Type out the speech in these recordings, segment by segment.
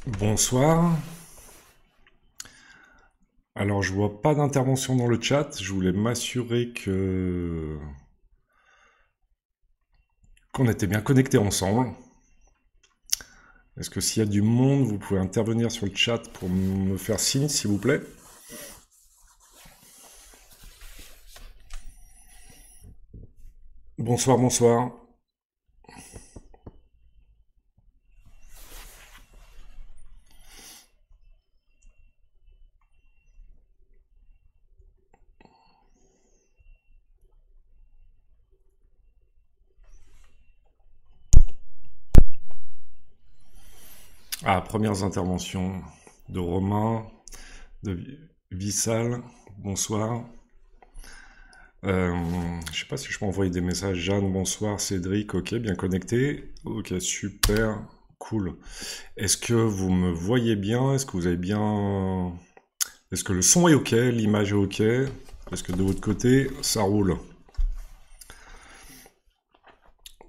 Bonsoir. Alors, je vois pas d'intervention dans le chat. Je voulais m'assurer que qu'on était bien connectés ensemble. Est-ce que s'il y a du monde, vous pouvez intervenir sur le chat pour me faire signe, s'il vous plaît? Bonsoir, bonsoir. Ah, premières interventions de Romain, de Vissal. Bonsoir. Je sais pas si je peux envoyer des messages. Jeanne, bonsoir. Cédric, ok, bien connecté. Ok, super, cool. Est-ce que vous me voyez bien? Est-ce que vous avez bien... Est-ce que le son est ok? L'image est ok? Est-ce que de votre côté, ça roule?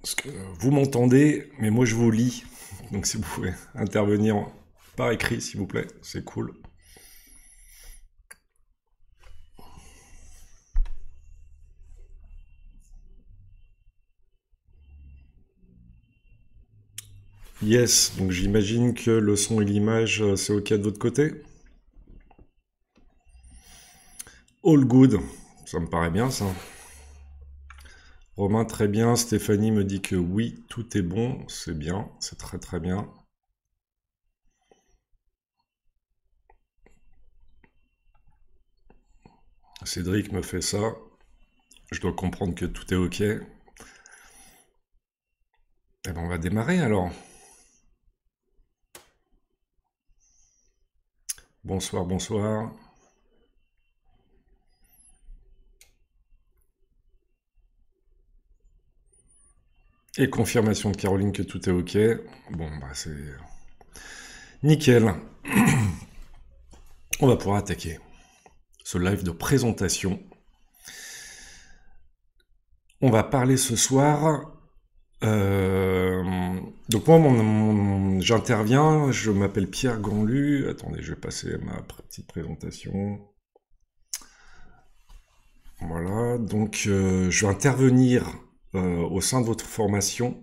Parce que vous m'entendez, mais moi je vous lis. Donc si vous pouvez intervenir par écrit, s'il vous plaît, c'est cool. Yes, donc j'imagine que le son et l'image, c'est ok de votre côté? All good, ça me paraît bien ça. Romain, très bien. Stéphanie me dit que oui, tout est bon. C'est bien, c'est très très bien. Cédric me fait ça. Je dois comprendre que tout est ok. Eh ben on va démarrer alors. Bonsoir, bonsoir. Et confirmation de Caroline que tout est ok. Bon, bah c'est nickel. On va pouvoir attaquer ce live de présentation. On va parler ce soir. Donc moi, j'interviens. Je m'appelle Pierre Ganlu. Attendez, je vais passer à ma petite présentation. Voilà. Donc, je vais intervenir au sein de votre formation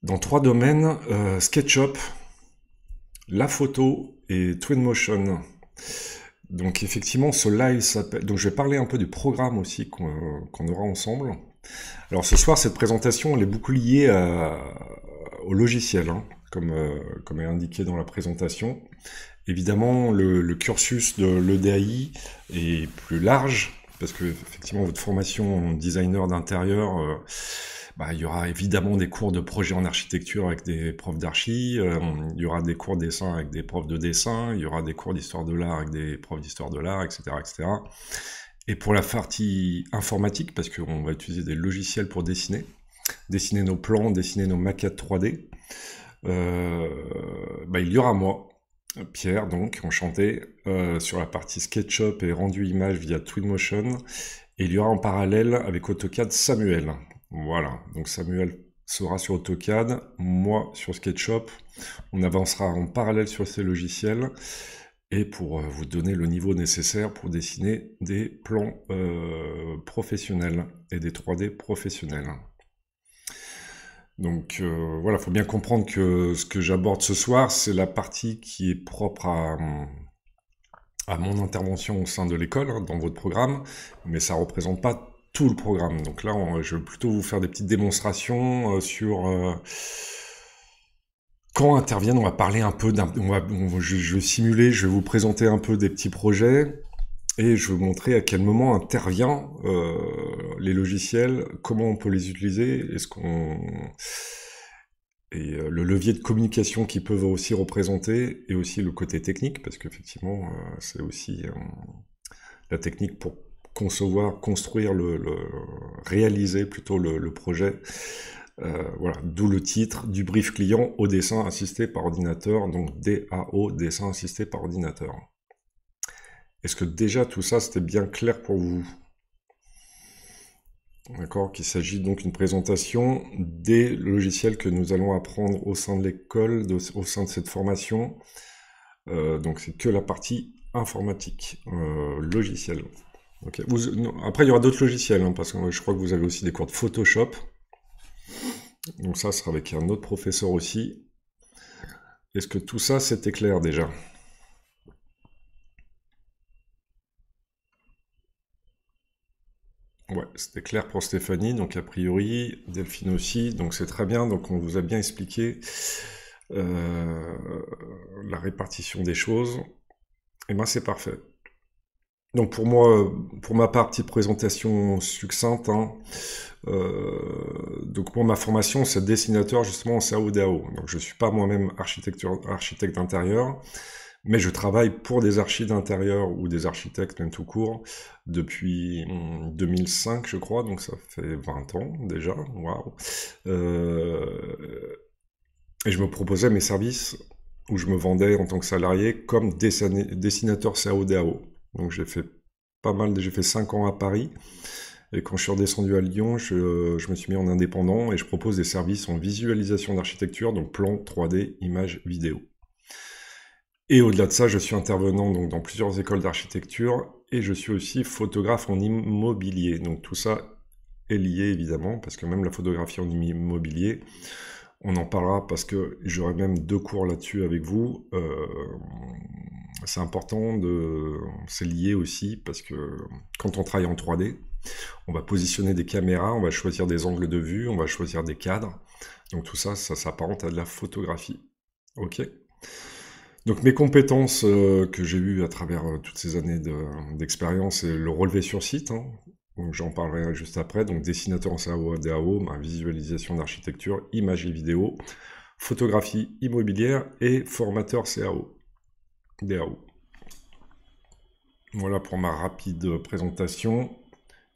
dans 3 domaines, SketchUp, la photo et Twinmotion. Donc effectivement, ce live s'appelle... Donc je vais parler un peu du programme aussi qu'on aura ensemble. Alors ce soir, cette présentation, elle est beaucoup liée au logiciel, hein, comme est indiqué dans la présentation. Évidemment, le cursus de l'EDAI est plus large, parce que effectivement, votre formation en designer d'intérieur, bah, il y aura évidemment des cours de projet en architecture avec des profs d'archi, il y aura des cours de dessin avec des profs de dessin, il y aura des cours d'histoire de l'art avec des profs d'histoire de l'art, etc., etc. Et pour la partie informatique, parce qu'on va utiliser des logiciels pour dessiner nos plans, dessiner nos maquettes 3D, bah, il y aura moi, Pierre, donc, enchanté, sur la partie SketchUp et rendu image via Twinmotion. Et il y aura en parallèle avec AutoCAD Samuel. Voilà, donc Samuel sera sur AutoCAD, moi sur SketchUp. On avancera en parallèle sur ces logiciels et pour vous donner le niveau nécessaire pour dessiner des plans professionnels et des 3D professionnels. Donc voilà, il faut bien comprendre que ce que j'aborde ce soir, c'est la partie qui est propre à mon intervention au sein de l'école, hein, dans votre programme, mais ça ne représente pas tout le programme. Donc là, je vais plutôt vous faire des petites démonstrations sur quand interviennent. On va parler un peu je vais simuler, je vais vous présenter un peu des petits projets et je vais vous montrer à quel moment intervient les logiciels, comment on peut les utiliser, le levier de communication qu'ils peuvent aussi représenter, et aussi le côté technique, parce qu'effectivement, c'est aussi la technique pour concevoir, construire, réaliser plutôt le projet. Voilà, d'où le titre du brief client au dessin assisté par ordinateur, donc DAO, dessin assisté par ordinateur. Est-ce que déjà tout ça c'était bien clair pour vous? D'accord, qu'il s'agit donc d'une présentation des logiciels que nous allons apprendre au sein de l'école, au sein de cette formation. Donc c'est que la partie informatique, logiciel. Okay. Non, après il y aura d'autres logiciels, hein, parce que je crois que vous avez aussi des cours de Photoshop. Donc ça sera avec un autre professeur aussi. Est-ce que tout ça c'était clair déjà? Ouais, c'était clair pour Stéphanie, donc a priori, Delphine aussi, donc c'est très bien, donc on vous a bien expliqué la répartition des choses, et ben c'est parfait. Donc pour moi, pour ma part, petite présentation succincte, hein, donc moi ma formation c'est dessinateur justement en CAO-DAO, donc je suis pas moi-même architecte d'intérieur, mais je travaille pour des archis d'intérieur ou des architectes même tout court depuis 2005 je crois, donc ça fait 20 ans déjà, waouh. Et je me proposais mes services où je me vendais en tant que salarié comme dessinateur CAO-DAO. Donc j'ai fait 5 ans à Paris. Et quand je suis redescendu à Lyon, je me suis mis en indépendant et je propose des services en visualisation d'architecture, donc plan 3D, images, vidéo. Et au-delà de ça, je suis intervenant donc dans plusieurs écoles d'architecture et je suis aussi photographe en immobilier. Donc tout ça est lié évidemment, parce que même la photographie en immobilier, on en parlera parce que j'aurai même 2 cours là-dessus avec vous. C'est important, c'est lié aussi parce que quand on travaille en 3D, on va positionner des caméras, on va choisir des angles de vue, on va choisir des cadres. Donc tout ça, ça s'apparente à de la photographie. Ok. Donc mes compétences que j'ai eues à travers toutes ces années d'expérience, c'est le relevé sur site, hein. Donc j'en parlerai juste après. Donc dessinateur en CAO, ma visualisation d'architecture, images et vidéo, photographie immobilière et formateur CAO, DAO. Voilà pour ma rapide présentation.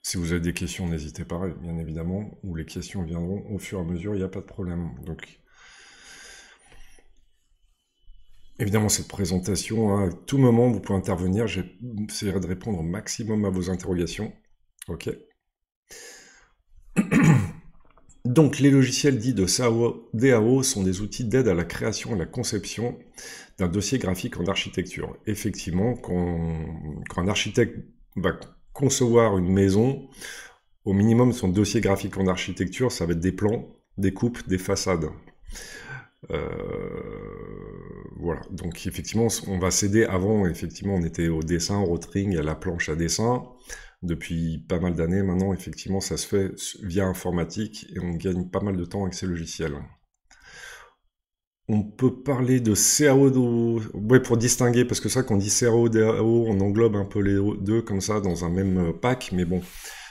Si vous avez des questions, n'hésitez pas, bien évidemment, ou les questions viendront au fur et à mesure, il n'y a pas de problème. Donc, évidemment, cette présentation, hein, à tout moment, vous pouvez intervenir, j'essaierai de répondre au maximum à vos interrogations. Ok. Donc, les logiciels dits de CAO-DAO sont des outils d'aide à la création et la conception d'un dossier graphique en architecture. Effectivement, quand un architecte va concevoir une maison, au minimum son dossier graphique en architecture, ça va être des plans, des coupes, des façades. Voilà, donc effectivement, on va s'aider. Avant, effectivement, on était au dessin, au rotring, à la planche à dessin. Depuis pas mal d'années maintenant, effectivement, ça se fait via informatique et on gagne pas mal de temps avec ces logiciels. On peut parler de CAO, ouais, pour distinguer, parce que ça, quand on dit CAO, DAO, on englobe un peu les deux comme ça dans un même pack, mais bon.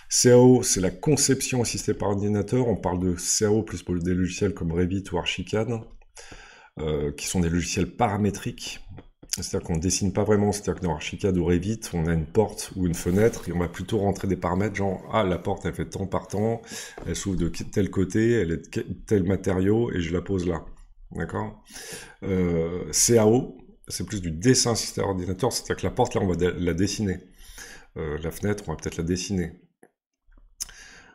CAO, c'est la conception assistée par ordinateur. On parle de CAO plus pour des logiciels comme Revit ou Archicad, qui sont des logiciels paramétriques. C'est-à-dire qu'on ne dessine pas vraiment, c'est-à-dire que dans Archicad ou Revit, on a une porte ou une fenêtre et on va plutôt rentrer des paramètres genre « Ah, la porte, elle fait tant par temps, elle s'ouvre de tel côté, elle est de tel matériau et je la pose là. » D'accord. CAO, c'est plus du dessin assisté par ordinateur, c'est-à-dire que la porte, là, on va la dessiner. La fenêtre, on va peut-être la dessiner.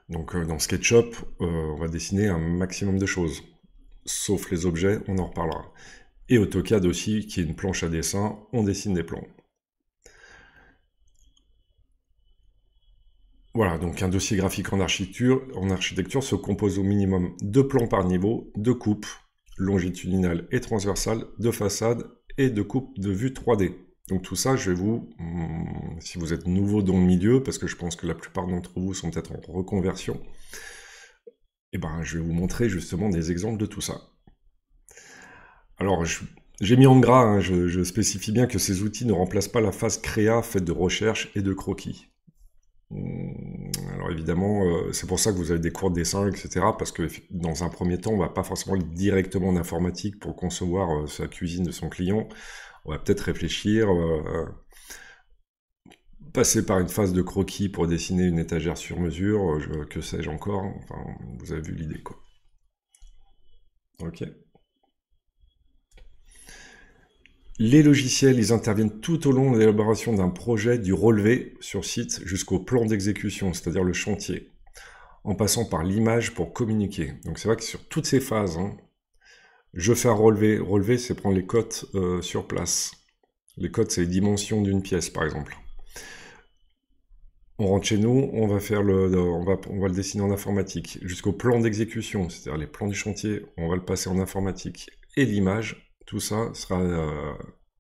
Donc dans SketchUp, on va dessiner un maximum de choses, sauf les objets, on en reparlera. Et AutoCAD aussi, qui est une planche à dessin, on dessine des plans. Voilà, donc un dossier graphique en architecture se compose au minimum de plans par niveau, de coupes longitudinales et transversales, de façades et de coupes de vue 3D. Donc tout ça, je vais vous, si vous êtes nouveau dans le milieu, parce que je pense que la plupart d'entre vous sont peut-être en reconversion, et ben je vais vous montrer justement des exemples de tout ça. Alors j'ai mis en gras, hein, je spécifie bien que ces outils ne remplacent pas la phase créa faite de recherche et de croquis. Alors évidemment, c'est pour ça que vous avez des cours de dessin, etc. Parce que dans un premier temps, on va pas forcément aller directement en informatique pour concevoir sa cuisine de son client. On va peut-être réfléchir, passer par une phase de croquis pour dessiner une étagère sur mesure, que sais-je encore. Enfin, vous avez vu l'idée, quoi. Ok. Les logiciels, ils interviennent tout au long de l'élaboration d'un projet, du relevé sur site jusqu'au plan d'exécution, c'est-à-dire le chantier. en passant par l'image pour communiquer. Donc c'est vrai que sur toutes ces phases, hein, je fais un relevé. Relevé, c'est prendre les cotes sur place. Les cotes, c'est les dimensions d'une pièce, par exemple. On rentre chez nous, on va le dessiner en informatique. Jusqu'au plan d'exécution, c'est-à-dire les plans du chantier, on va le passer en informatique. Et l'image, tout ça sera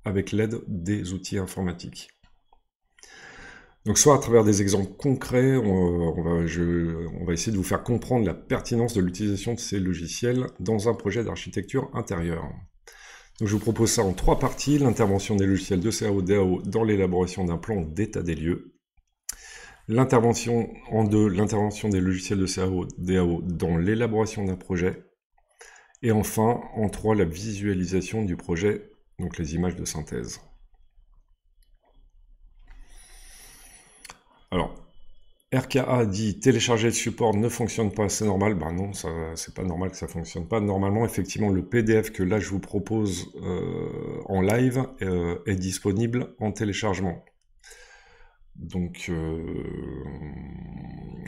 avec l'aide des outils informatiques. Donc soit à travers des exemples concrets, on va essayer de vous faire comprendre la pertinence de l'utilisation de ces logiciels dans un projet d'architecture intérieure. Donc je vous propose ça en 3 parties, l'intervention des logiciels de CAO, DAO dans l'élaboration d'un plan d'état des lieux, l'intervention en 2, l'intervention des logiciels de CAO, DAO dans l'élaboration d'un projet, et enfin en 3, la visualisation du projet, donc les images de synthèse. Alors, RKA dit télécharger le support ne fonctionne pas, c'est normal. Ben non, c'est pas normal que ça fonctionne pas. Normalement, effectivement, le PDF que là je vous propose en live est disponible en téléchargement. Donc,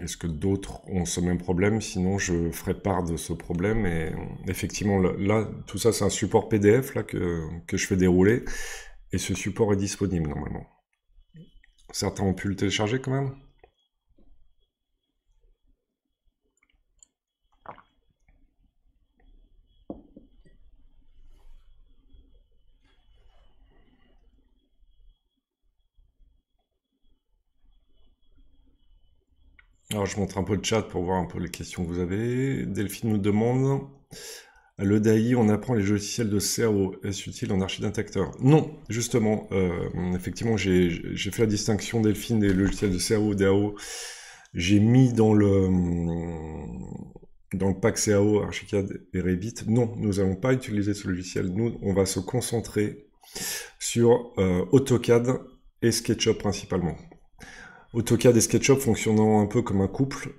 est-ce que d'autres ont ce même problème? Sinon, je ferai part de ce problème. Et effectivement, là, tout ça, c'est un support PDF là que je fais dérouler. Et ce support est disponible normalement. Certains ont pu le télécharger quand même? Alors, je montre un peu le chat pour voir un peu les questions que vous avez. Delphine nous demande, à l'EDAI, on apprend les logiciels de CAO. Est-ce utile en architecture? Non, justement. Effectivement, j'ai fait la distinction, Delphine, des logiciels de CAO, DAO. J'ai mis dans le pack CAO, Archicad et Revit. Non, nous n'allons pas utiliser ce logiciel. Nous, on va se concentrer sur AutoCAD et SketchUp principalement. AutoCAD et SketchUp fonctionnant un peu comme un couple,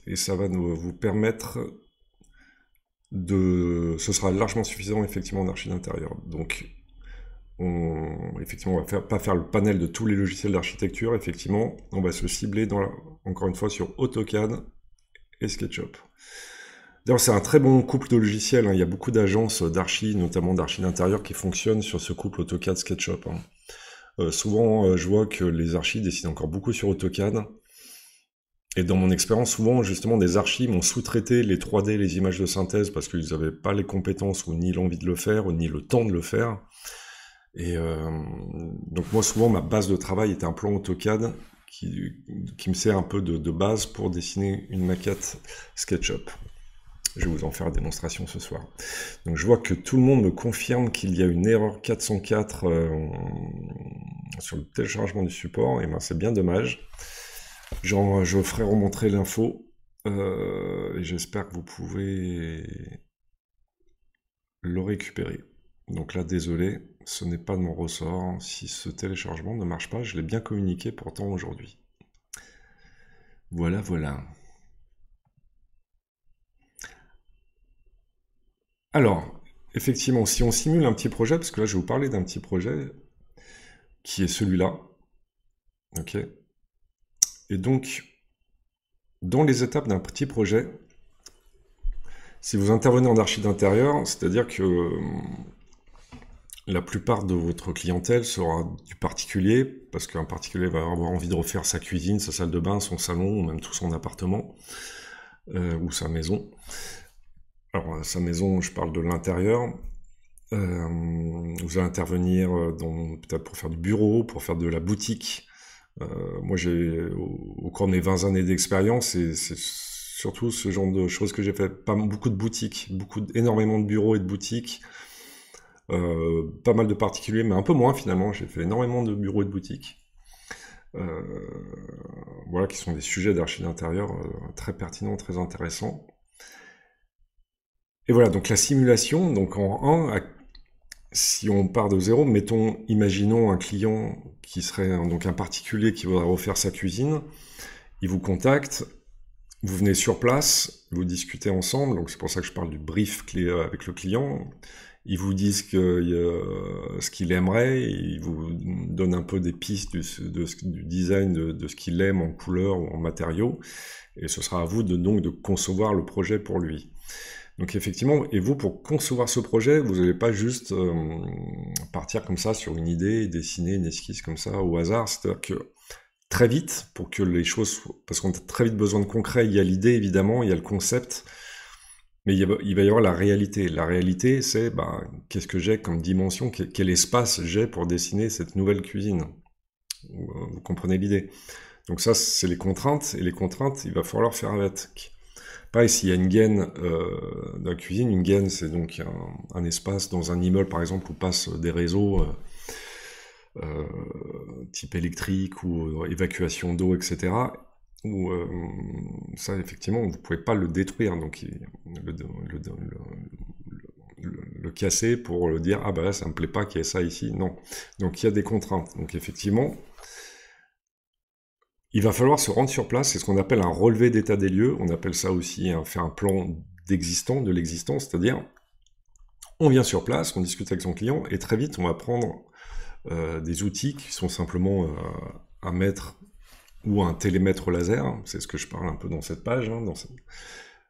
et ça va vous permettre ce sera largement suffisant effectivement en archi d'intérieur. Donc, effectivement, on va pas faire le panel de tous les logiciels d'architecture, effectivement, on va se cibler encore une fois sur AutoCAD et SketchUp. D'ailleurs, c'est un très bon couple de logiciels, hein. Il y a beaucoup d'agences d'archi, notamment d'archi d'intérieur, qui fonctionnent sur ce couple AutoCAD SketchUp, hein. Souvent, je vois que les archis décident encore beaucoup sur AutoCAD. Et dans mon expérience, souvent, justement, des archis m'ont sous-traité les 3D, les images de synthèse, parce qu'ils n'avaient pas les compétences, ou ni l'envie de le faire, ou ni le temps de le faire. Et donc moi, souvent, ma base de travail était un plan AutoCAD qui me sert un peu de base pour dessiner une maquette SketchUp. Je vais vous en faire la démonstration ce soir. Donc je vois que tout le monde me confirme qu'il y a une erreur 404 sur le téléchargement du support. Et ben c'est bien dommage. Je ferai remontrer l'info. Et j'espère que vous pouvez le récupérer. Donc là, désolé, ce n'est pas de mon ressort. Si ce téléchargement ne marche pas, je l'ai bien communiqué pourtant aujourd'hui. Voilà, voilà. Alors, effectivement, si on simule un petit projet, parce que là je vais vous parler d'un petit projet qui est celui-là, ok. Et donc, dans les étapes d'un petit projet, si vous intervenez en archi d'intérieur, c'est-à-dire que la plupart de votre clientèle sera du particulier, parce qu'un particulier va avoir envie de refaire sa cuisine, sa salle de bain, son salon, ou même tout son appartement, ou sa maison. Alors, sa maison, je parle de l'intérieur. Vous allez intervenir peut-être pour faire du bureau, pour faire de la boutique. Moi, au cours de mes 20 années d'expérience, et c'est surtout ce genre de choses que j'ai fait. Pas beaucoup de boutiques, énormément de bureaux et de boutiques. Pas mal de particuliers, mais un peu moins finalement. J'ai fait énormément de bureaux et de boutiques. Voilà, qui sont des sujets d'archi d'intérieur très pertinents, très intéressants. Et voilà, donc la simulation, donc en 1, si on part de 0, imaginons un client qui serait donc un particulier qui voudrait refaire sa cuisine, il vous contacte, vous venez sur place, vous discutez ensemble, donc c'est pour ça que je parle du brief avec le client, ils vous disent ce qu'il aimerait, ils vous donnent un peu des pistes du design de ce qu'il aime en couleur ou en matériaux, et ce sera à vous donc de concevoir le projet pour lui. Donc effectivement, et vous, pour concevoir ce projet, vous n'allez pas juste partir comme ça sur une idée et dessiner une esquisse comme ça au hasard. C'est-à-dire que très vite, pour que les choses... Parce qu'on a très vite besoin de concret, il y a l'idée évidemment, il y a le concept, mais il va y avoir la réalité. La réalité, c'est qu'est-ce que j'ai comme dimension, quel espace j'ai pour dessiner cette nouvelle cuisine. Vous comprenez l'idée. Donc ça, c'est les contraintes, et les contraintes, il va falloir faire avec. Pareil, s'il y a une gaine dans la cuisine, une gaine, c'est donc un espace dans un immeuble, par exemple, où passent des réseaux type électrique ou évacuation d'eau, etc. Où ça, effectivement, vous ne pouvez pas le détruire, donc le casser pour le dire « Ah bah là, ça me plaît pas qu'il y ait ça ici ». Non. Donc il y a des contraintes. Donc effectivement, il va falloir se rendre sur place, c'est ce qu'on appelle un relevé d'état des lieux, on appelle ça aussi faire un plan de l'existant, c'est-à-dire on vient sur place, on discute avec son client, et très vite on va prendre des outils qui sont simplement un mètre ou un télémètre laser, c'est ce que je parle un peu dans cette page,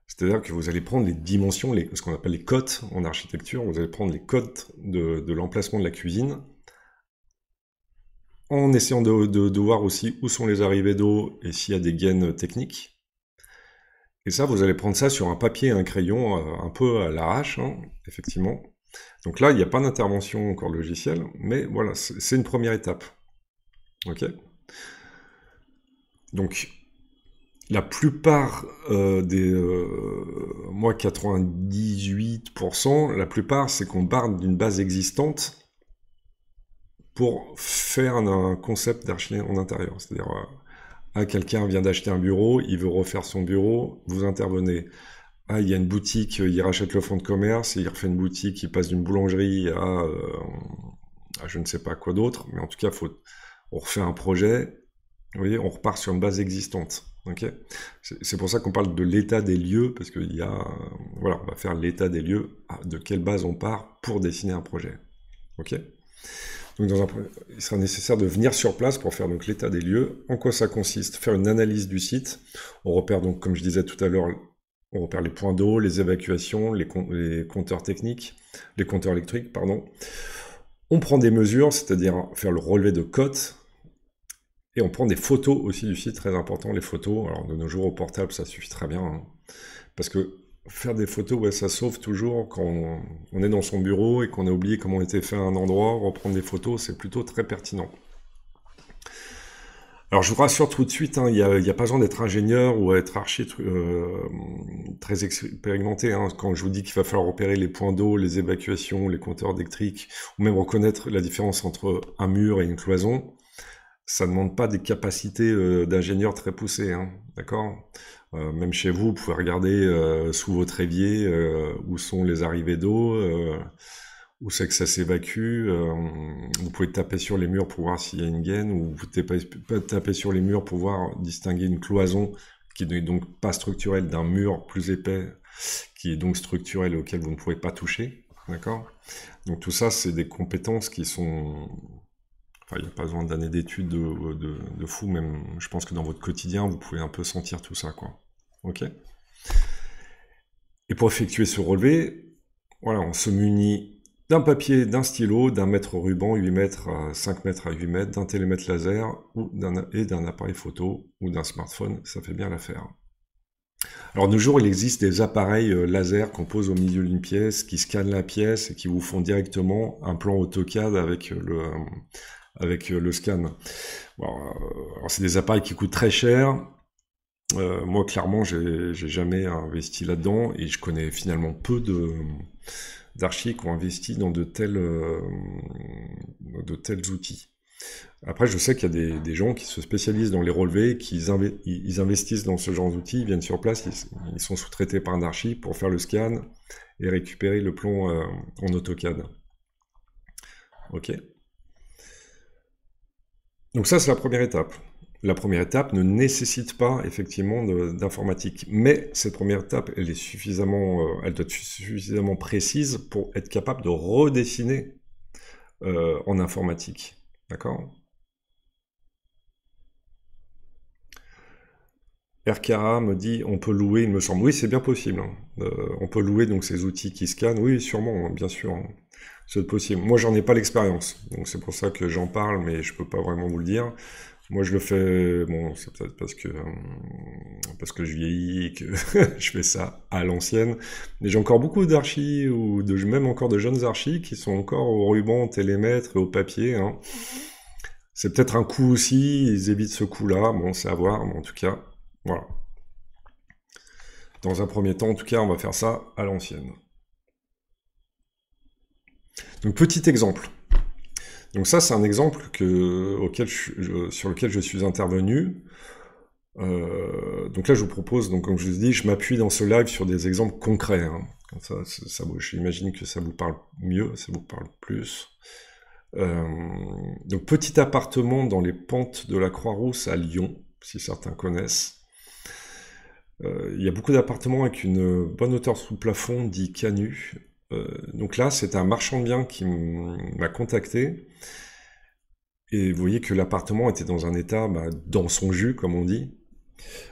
c'est-à-dire que vous allez prendre les dimensions, ce qu'on appelle les cotes en architecture, vous allez prendre les cotes de l'emplacement de la cuisine, en essayant de voir aussi où sont les arrivées d'eau et s'il y a des gaines techniques. Et ça, vous allez prendre ça sur un papier et un crayon un peu à l'arrache, effectivement. Donc là, il n'y a pas d'intervention encore logicielle, mais voilà, c'est une première étape. Ok ? Donc, la plupart moi 98%, la plupart, c'est qu'on part d'une base existante pour faire un concept d'archi en intérieur. C'est-à-dire, quelqu'un vient d'acheter un bureau, il veut refaire son bureau, vous intervenez. Il y a une boutique, il rachète le fonds de commerce, il refait une boutique, il passe d'une boulangerie à je ne sais pas quoi d'autre, mais en tout cas, on refait un projet, vous voyez, on repart sur une base existante. Okay, c'est pour ça qu'on parle de l'état des lieux, parce qu'il y a... voilà, on va faire l'état des lieux, de quelle base on part pour dessiner un projet. Ok ? Donc il sera nécessaire de venir sur place pour faire donc l'état des lieux. En quoi ça consiste ? Faire une analyse du site. On repère donc, comme je disais tout à l'heure, on repère les points d'eau, les évacuations, les compteurs techniques, les compteurs électriques, pardon. On prend des mesures, c'est-à-dire faire le relevé de cotes, et on prend des photos aussi du site, très important, les photos. Alors de nos jours au portable, ça suffit très bien, parce que faire des photos, ouais, ça sauve toujours quand on est dans son bureau et qu'on a oublié comment était fait un endroit, reprendre des photos, c'est plutôt très pertinent. Alors je vous rassure tout de suite, il n'y a pas besoin d'être ingénieur ou être architecte très expérimenté. Quand je vous dis qu'il va falloir repérer les points d'eau, les évacuations, les compteurs électriques, ou même reconnaître la différence entre un mur et une cloison, ça ne demande pas des capacités d'ingénieur très poussées, d'accord ? Même chez vous, vous pouvez regarder sous votre évier où sont les arrivées d'eau, où c'est que ça s'évacue. Vous pouvez taper sur les murs pour voir s'il y a une gaine, ou vous taper sur les murs pour voir distinguer une cloison qui n'est donc pas structurelle d'un mur plus épais, qui est donc structurel et auquel vous ne pouvez pas toucher. D'accord ? Donc tout ça, c'est des compétences qui sont... Enfin, il n'y a pas besoin d'années d'études de fou, même je pense que dans votre quotidien, vous pouvez un peu sentir tout ça, quoi. Ok ? Et pour effectuer ce relevé, voilà, on se munit d'un papier, d'un stylo, d'un mètre ruban, 8 mètres à 5 mètres à 8 mètres, d'un télémètre laser et d'un appareil photo ou d'un smartphone, ça fait bien l'affaire. Alors de nos jours, il existe des appareils laser qu'on pose au milieu d'une pièce, qui scannent la pièce et qui vous font directement un plan AutoCAD avec le scan. Bon, alors c'est des appareils qui coûtent très cher. Moi, clairement, j'ai jamais investi là-dedans et je connais finalement peu d'archis qui ont investi dans de tels outils. Après, je sais qu'il y a des gens qui se spécialisent dans les relevés, ils investissent dans ce genre d'outils, ils viennent sur place, ils sont sous-traités par un archi pour faire le scan et récupérer le plan en AutoCAD. Ok. Donc ça, c'est la première étape. la première étape ne nécessite pas effectivement d'informatique. Mais cette première étape, elle est suffisamment, elle doit être suffisamment précise pour être capable de redessiner en informatique. D'accord? RKA me dit on peut louer, il me semble. Oui, c'est bien possible. Hein. On peut louer donc ces outils qui scannent. Oui, sûrement, hein, bien sûr. Hein. C'est possible. Moi, j'en ai pas l'expérience, donc c'est pour ça que j'en parle, mais je peux pas vraiment vous le dire. Moi, je le fais. Bon, c'est peut-être parce que je vieillis et que je fais ça à l'ancienne. Mais j'ai encore beaucoup d'archis ou même encore de jeunes archis qui sont encore au ruban, télémètre et au papier. Hein. C'est peut-être un coup aussi. Ils évitent ce coup-là. Bon, c'est à voir, mais en tout cas. Voilà. Dans un premier temps, en tout cas, on va faire ça à l'ancienne. Donc, petit exemple. Donc ça, c'est un exemple sur lequel je suis intervenu. Donc là, je vous propose, donc comme je vous ai dit, je m'appuie dans ce live sur des exemples concrets. Hein. Comme ça, j'imagine que ça vous parle mieux, ça vous parle plus. Donc petit appartement dans les pentes de la Croix-Rousse à Lyon, si certains connaissent. Il y a beaucoup d'appartements avec une bonne hauteur sous le plafond, dit Canu. Donc là, c'est un marchand de biens qui m'a contacté. Et vous voyez que l'appartement était dans un état dans son jus, comme on dit.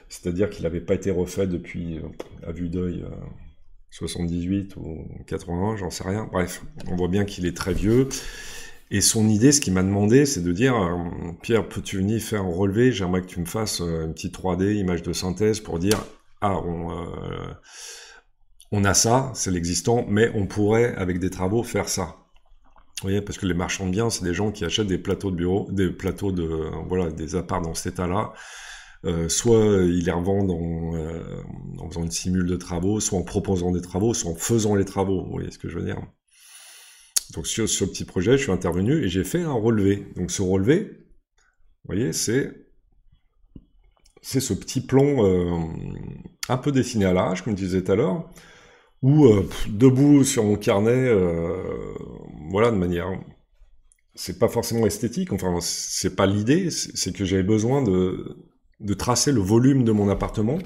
C'est-à-dire qu'il n'avait pas été refait depuis, à vue d'œil, 78 ou 81, j'en sais rien. Bref, on voit bien qu'il est très vieux. Et son idée, ce qu'il m'a demandé, c'est de dire Pierre, peux-tu venir faire un relevé? J'aimerais que tu me fasses une petite 3D, image de synthèse, pour dire on a ça, c'est l'existant, mais on pourrait, avec des travaux, faire ça. Vous voyez, parce que les marchands de biens, c'est des gens qui achètent des plateaux de bureau, des plateaux des apparts dans cet état-là. Soit ils les revendent en faisant une simule de travaux, soit en proposant des travaux, soit en faisant les travaux. Vous voyez ce que je veux dire? Donc sur ce petit projet, je suis intervenu et j'ai fait un relevé. Donc ce relevé, vous voyez, c'est ce petit plan un peu dessiné à l'arrache, comme je disais tout à l'heure, ou debout sur mon carnet, voilà, de manière... C'est pas forcément esthétique, enfin, c'est pas l'idée, c'est que j'avais besoin de tracer le volume de mon appartement,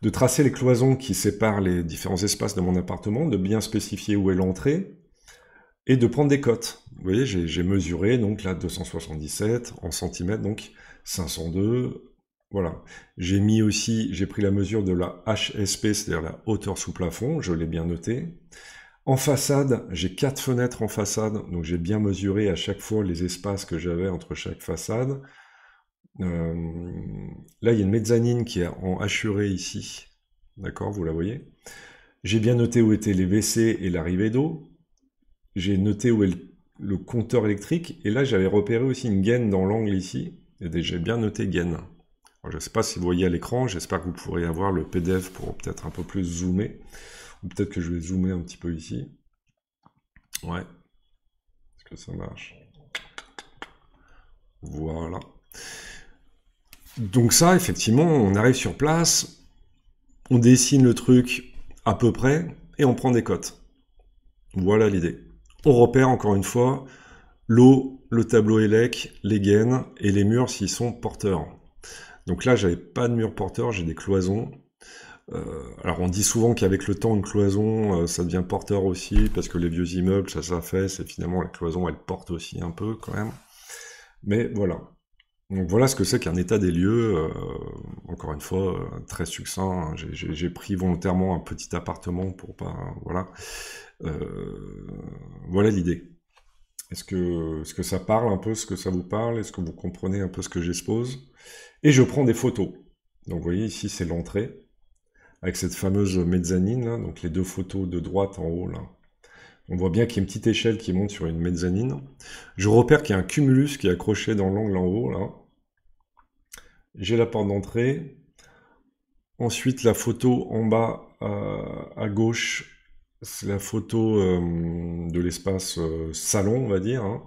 de tracer les cloisons qui séparent les différents espaces de mon appartement, de bien spécifier où est l'entrée, et de prendre des cotes. Vous voyez, j'ai mesuré, donc là, 277 en centimètres, donc 502, voilà. J'ai pris la mesure de la HSP, c'est-à-dire la hauteur sous plafond, je l'ai bien noté. En façade, j'ai 4 fenêtres en façade, donc j'ai bien mesuré à chaque fois les espaces que j'avais entre chaque façade. Là, il y a une mezzanine qui est en hachuré ici, d'accord, vous la voyez. J'ai bien noté où étaient les WC et l'arrivée d'eau. J'ai noté où est le compteur électrique, et là, j'avais repéré aussi une gaine dans l'angle ici, et j'ai bien noté gaine. Alors, je ne sais pas si vous voyez à l'écran, j'espère que vous pourrez avoir le PDF pour peut-être un peu plus zoomer. Ou peut-être que je vais zoomer un petit peu ici. Ouais. Est-ce que ça marche? Voilà. Donc ça, effectivement, on arrive sur place, on dessine le truc à peu près, et on prend des cotes. Voilà l'idée. On repère, encore une fois, l'eau, le tableau élec, les gaines, et les murs s'ils sont porteurs. Donc là, j'avais pas de mur porteur, j'ai des cloisons. Alors on dit souvent qu'avec le temps, une cloison, ça devient porteur aussi, parce que les vieux immeubles, ça s'affaisse, et finalement la cloison, elle porte aussi un peu quand même. Mais voilà. Donc voilà ce que c'est qu'un état des lieux, encore une fois, très succinct. Hein. J'ai pris volontairement un petit appartement pour pas... Voilà. Voilà l'idée. Est-ce que ça parle un peu, ce que ça vous parle? Est-ce que vous comprenez un peu ce que j'expose? Et je prends des photos. Donc vous voyez, ici c'est l'entrée, avec cette fameuse mezzanine, là, donc les deux photos de droite en haut, là. On voit bien qu'il y a une petite échelle qui monte sur une mezzanine. Je repère qu'il y a un cumulus qui est accroché dans l'angle en haut, là. J'ai la porte d'entrée. Ensuite, la photo en bas à gauche, c'est la photo de l'espace salon, on va dire, hein,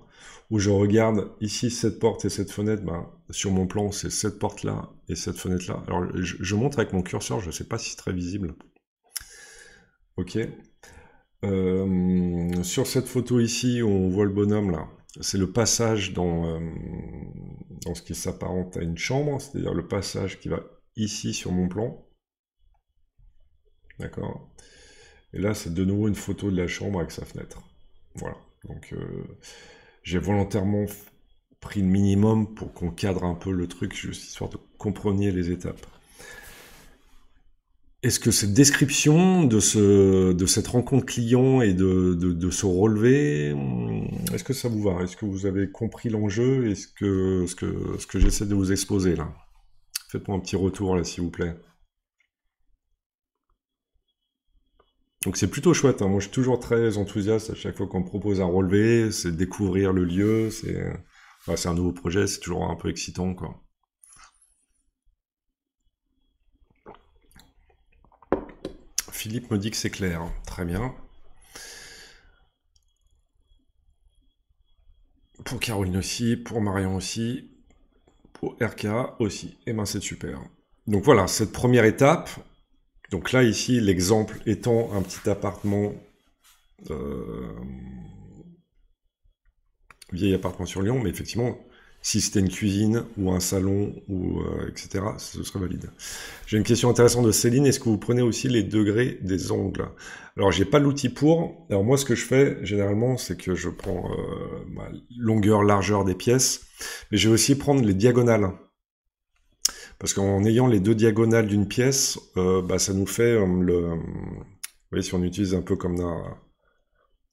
où je regarde ici cette porte et cette fenêtre. Sur mon plan, c'est cette porte-là et cette fenêtre-là. Alors, je montre avec mon curseur, je ne sais pas si c'est très visible. Ok. Sur cette photo ici, où on voit le bonhomme là, c'est le passage dans ce qui s'apparente à une chambre, c'est-à-dire le passage qui va ici sur mon plan. D'accord. Et là, c'est de nouveau une photo de la chambre avec sa fenêtre. Voilà. Donc, j'ai volontairement pris le minimum pour qu'on cadre un peu le truc, juste histoire de comprendre les étapes. Est-ce que cette description de cette rencontre client et de ce relevé, est-ce que ça vous va? Est-ce que vous avez compris l'enjeu et ce que j'essaie de vous exposer là? Faites-moi un petit retour là, s'il vous plaît. Donc c'est plutôt chouette, hein. Moi je suis toujours très enthousiaste à chaque fois qu'on me propose un relevé, c'est découvrir le lieu, c'est un nouveau projet, c'est toujours un peu excitant quoi. Philippe me dit que c'est clair, très bien. Pour Caroline aussi, pour Marion aussi, pour RK aussi. Et ben c'est super. Donc voilà, cette première étape. Donc là ici, l'exemple étant un petit appartement, vieil appartement sur Lyon, mais effectivement, si c'était une cuisine ou un salon ou etc., ce serait valide. J'ai une question intéressante de Céline. Est-ce que vous prenez aussi les degrés des angles? Alors, j'ai pas l'outil pour. Alors moi, ce que je fais généralement, c'est que je prends longueur, largeur des pièces, mais je vais aussi prendre les diagonales. Parce qu'en ayant les deux diagonales d'une pièce, ça nous fait vous voyez, si on utilise un peu comme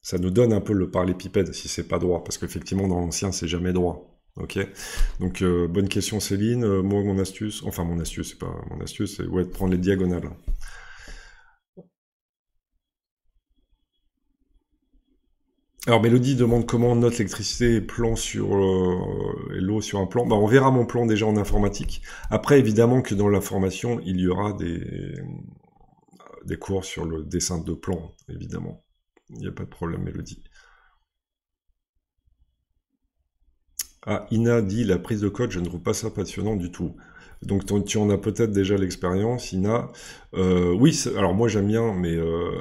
ça nous donne un peu le parallépipède si c'est pas droit, parce qu'effectivement dans l'ancien c'est jamais droit. Ok. Donc bonne question Céline. Moi mon astuce, c'est pas mon astuce, c'est de prendre les diagonales. Alors Mélodie demande comment on note l'électricité et plan sur et l'eau sur un plan. On verra mon plan déjà en informatique. Après évidemment que dans la formation il y aura des cours sur le dessin de plan, évidemment. Il n'y a pas de problème Mélodie. Ah, Ina dit la prise de code, je ne trouve pas ça passionnant du tout. Donc tu en as peut-être déjà l'expérience, Ina. Oui, alors moi j'aime bien, mais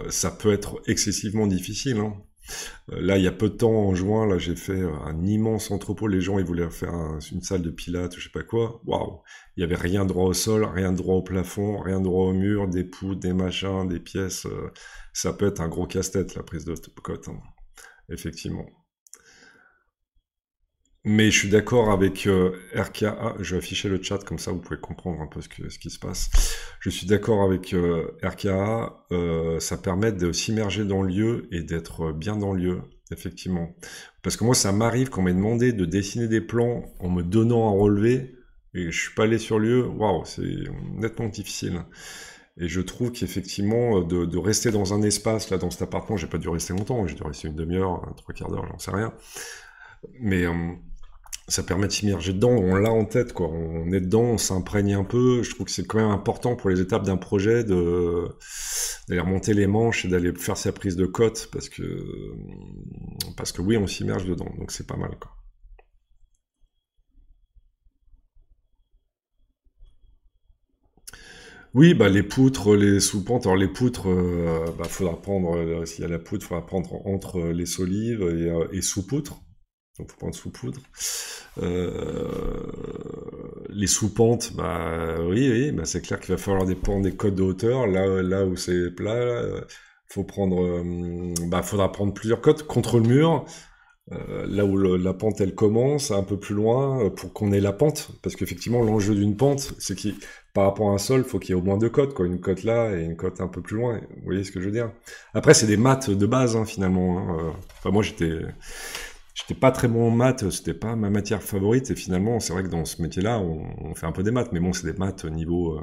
ça peut être excessivement difficile. Hein. Là, il y a peu de temps, en juin, là, j'ai fait un immense entrepôt. Les gens, ils voulaient faire une salle de pilates, je sais pas quoi. Waouh! Il y avait rien droit au sol, rien droit au plafond, rien droit au mur, des poutres, des machins, des pièces. Ça peut être un gros casse-tête, la prise de cote, hein. Effectivement. Mais je suis d'accord avec RKA, je vais afficher le chat, comme ça vous pouvez comprendre un peu ce qui se passe. Je suis d'accord avec RKA, ça permet de s'immerger dans le lieu et d'être bien dans le lieu, effectivement. Parce que moi, ça m'arrive qu'on m'ait demandé de dessiner des plans en me donnant un relevé, et je suis pas allé sur le lieu, waouh, c'est nettement difficile. Et je trouve qu'effectivement, de rester dans un espace, là, dans cet appartement, j'ai pas dû rester longtemps, j'ai dû rester une demi-heure, trois quarts d'heure, j'en sais rien. Mais ça permet de s'immerger dedans, on l'a en tête, quoi. On est dedans, on s'imprègne un peu. Je trouve que c'est quand même important pour les étapes d'un projet d'aller remonter les manches et d'aller faire sa prise de cote parce que oui, on s'immerge dedans, donc c'est pas mal, quoi. Oui, les poutres, les sous-pentes. Alors les poutres, faudra prendre, s'il y a la poutre, faudra prendre entre les solives et sous-poutres. Donc faut prendre sous-poudre. Les sous-pentes, oui, c'est clair qu'il va falloir prendre des codes de hauteur. Là où c'est plat, faudra prendre plusieurs codes contre le mur. Là où la pente elle commence, un peu plus loin, pour qu'on ait la pente, parce qu'effectivement l'enjeu d'une pente, c'est qu'il, par rapport à un sol, faut qu'il y ait au moins deux cotes, quoi, une cote là et une cote un peu plus loin. Vous voyez ce que je veux dire? Après, c'est des maths de base, hein, finalement. Hein. Moi, j'étais pas très bon en maths, c'était pas ma matière favorite, et finalement, c'est vrai que dans ce métier-là, on fait un peu des maths, mais bon, c'est des maths niveau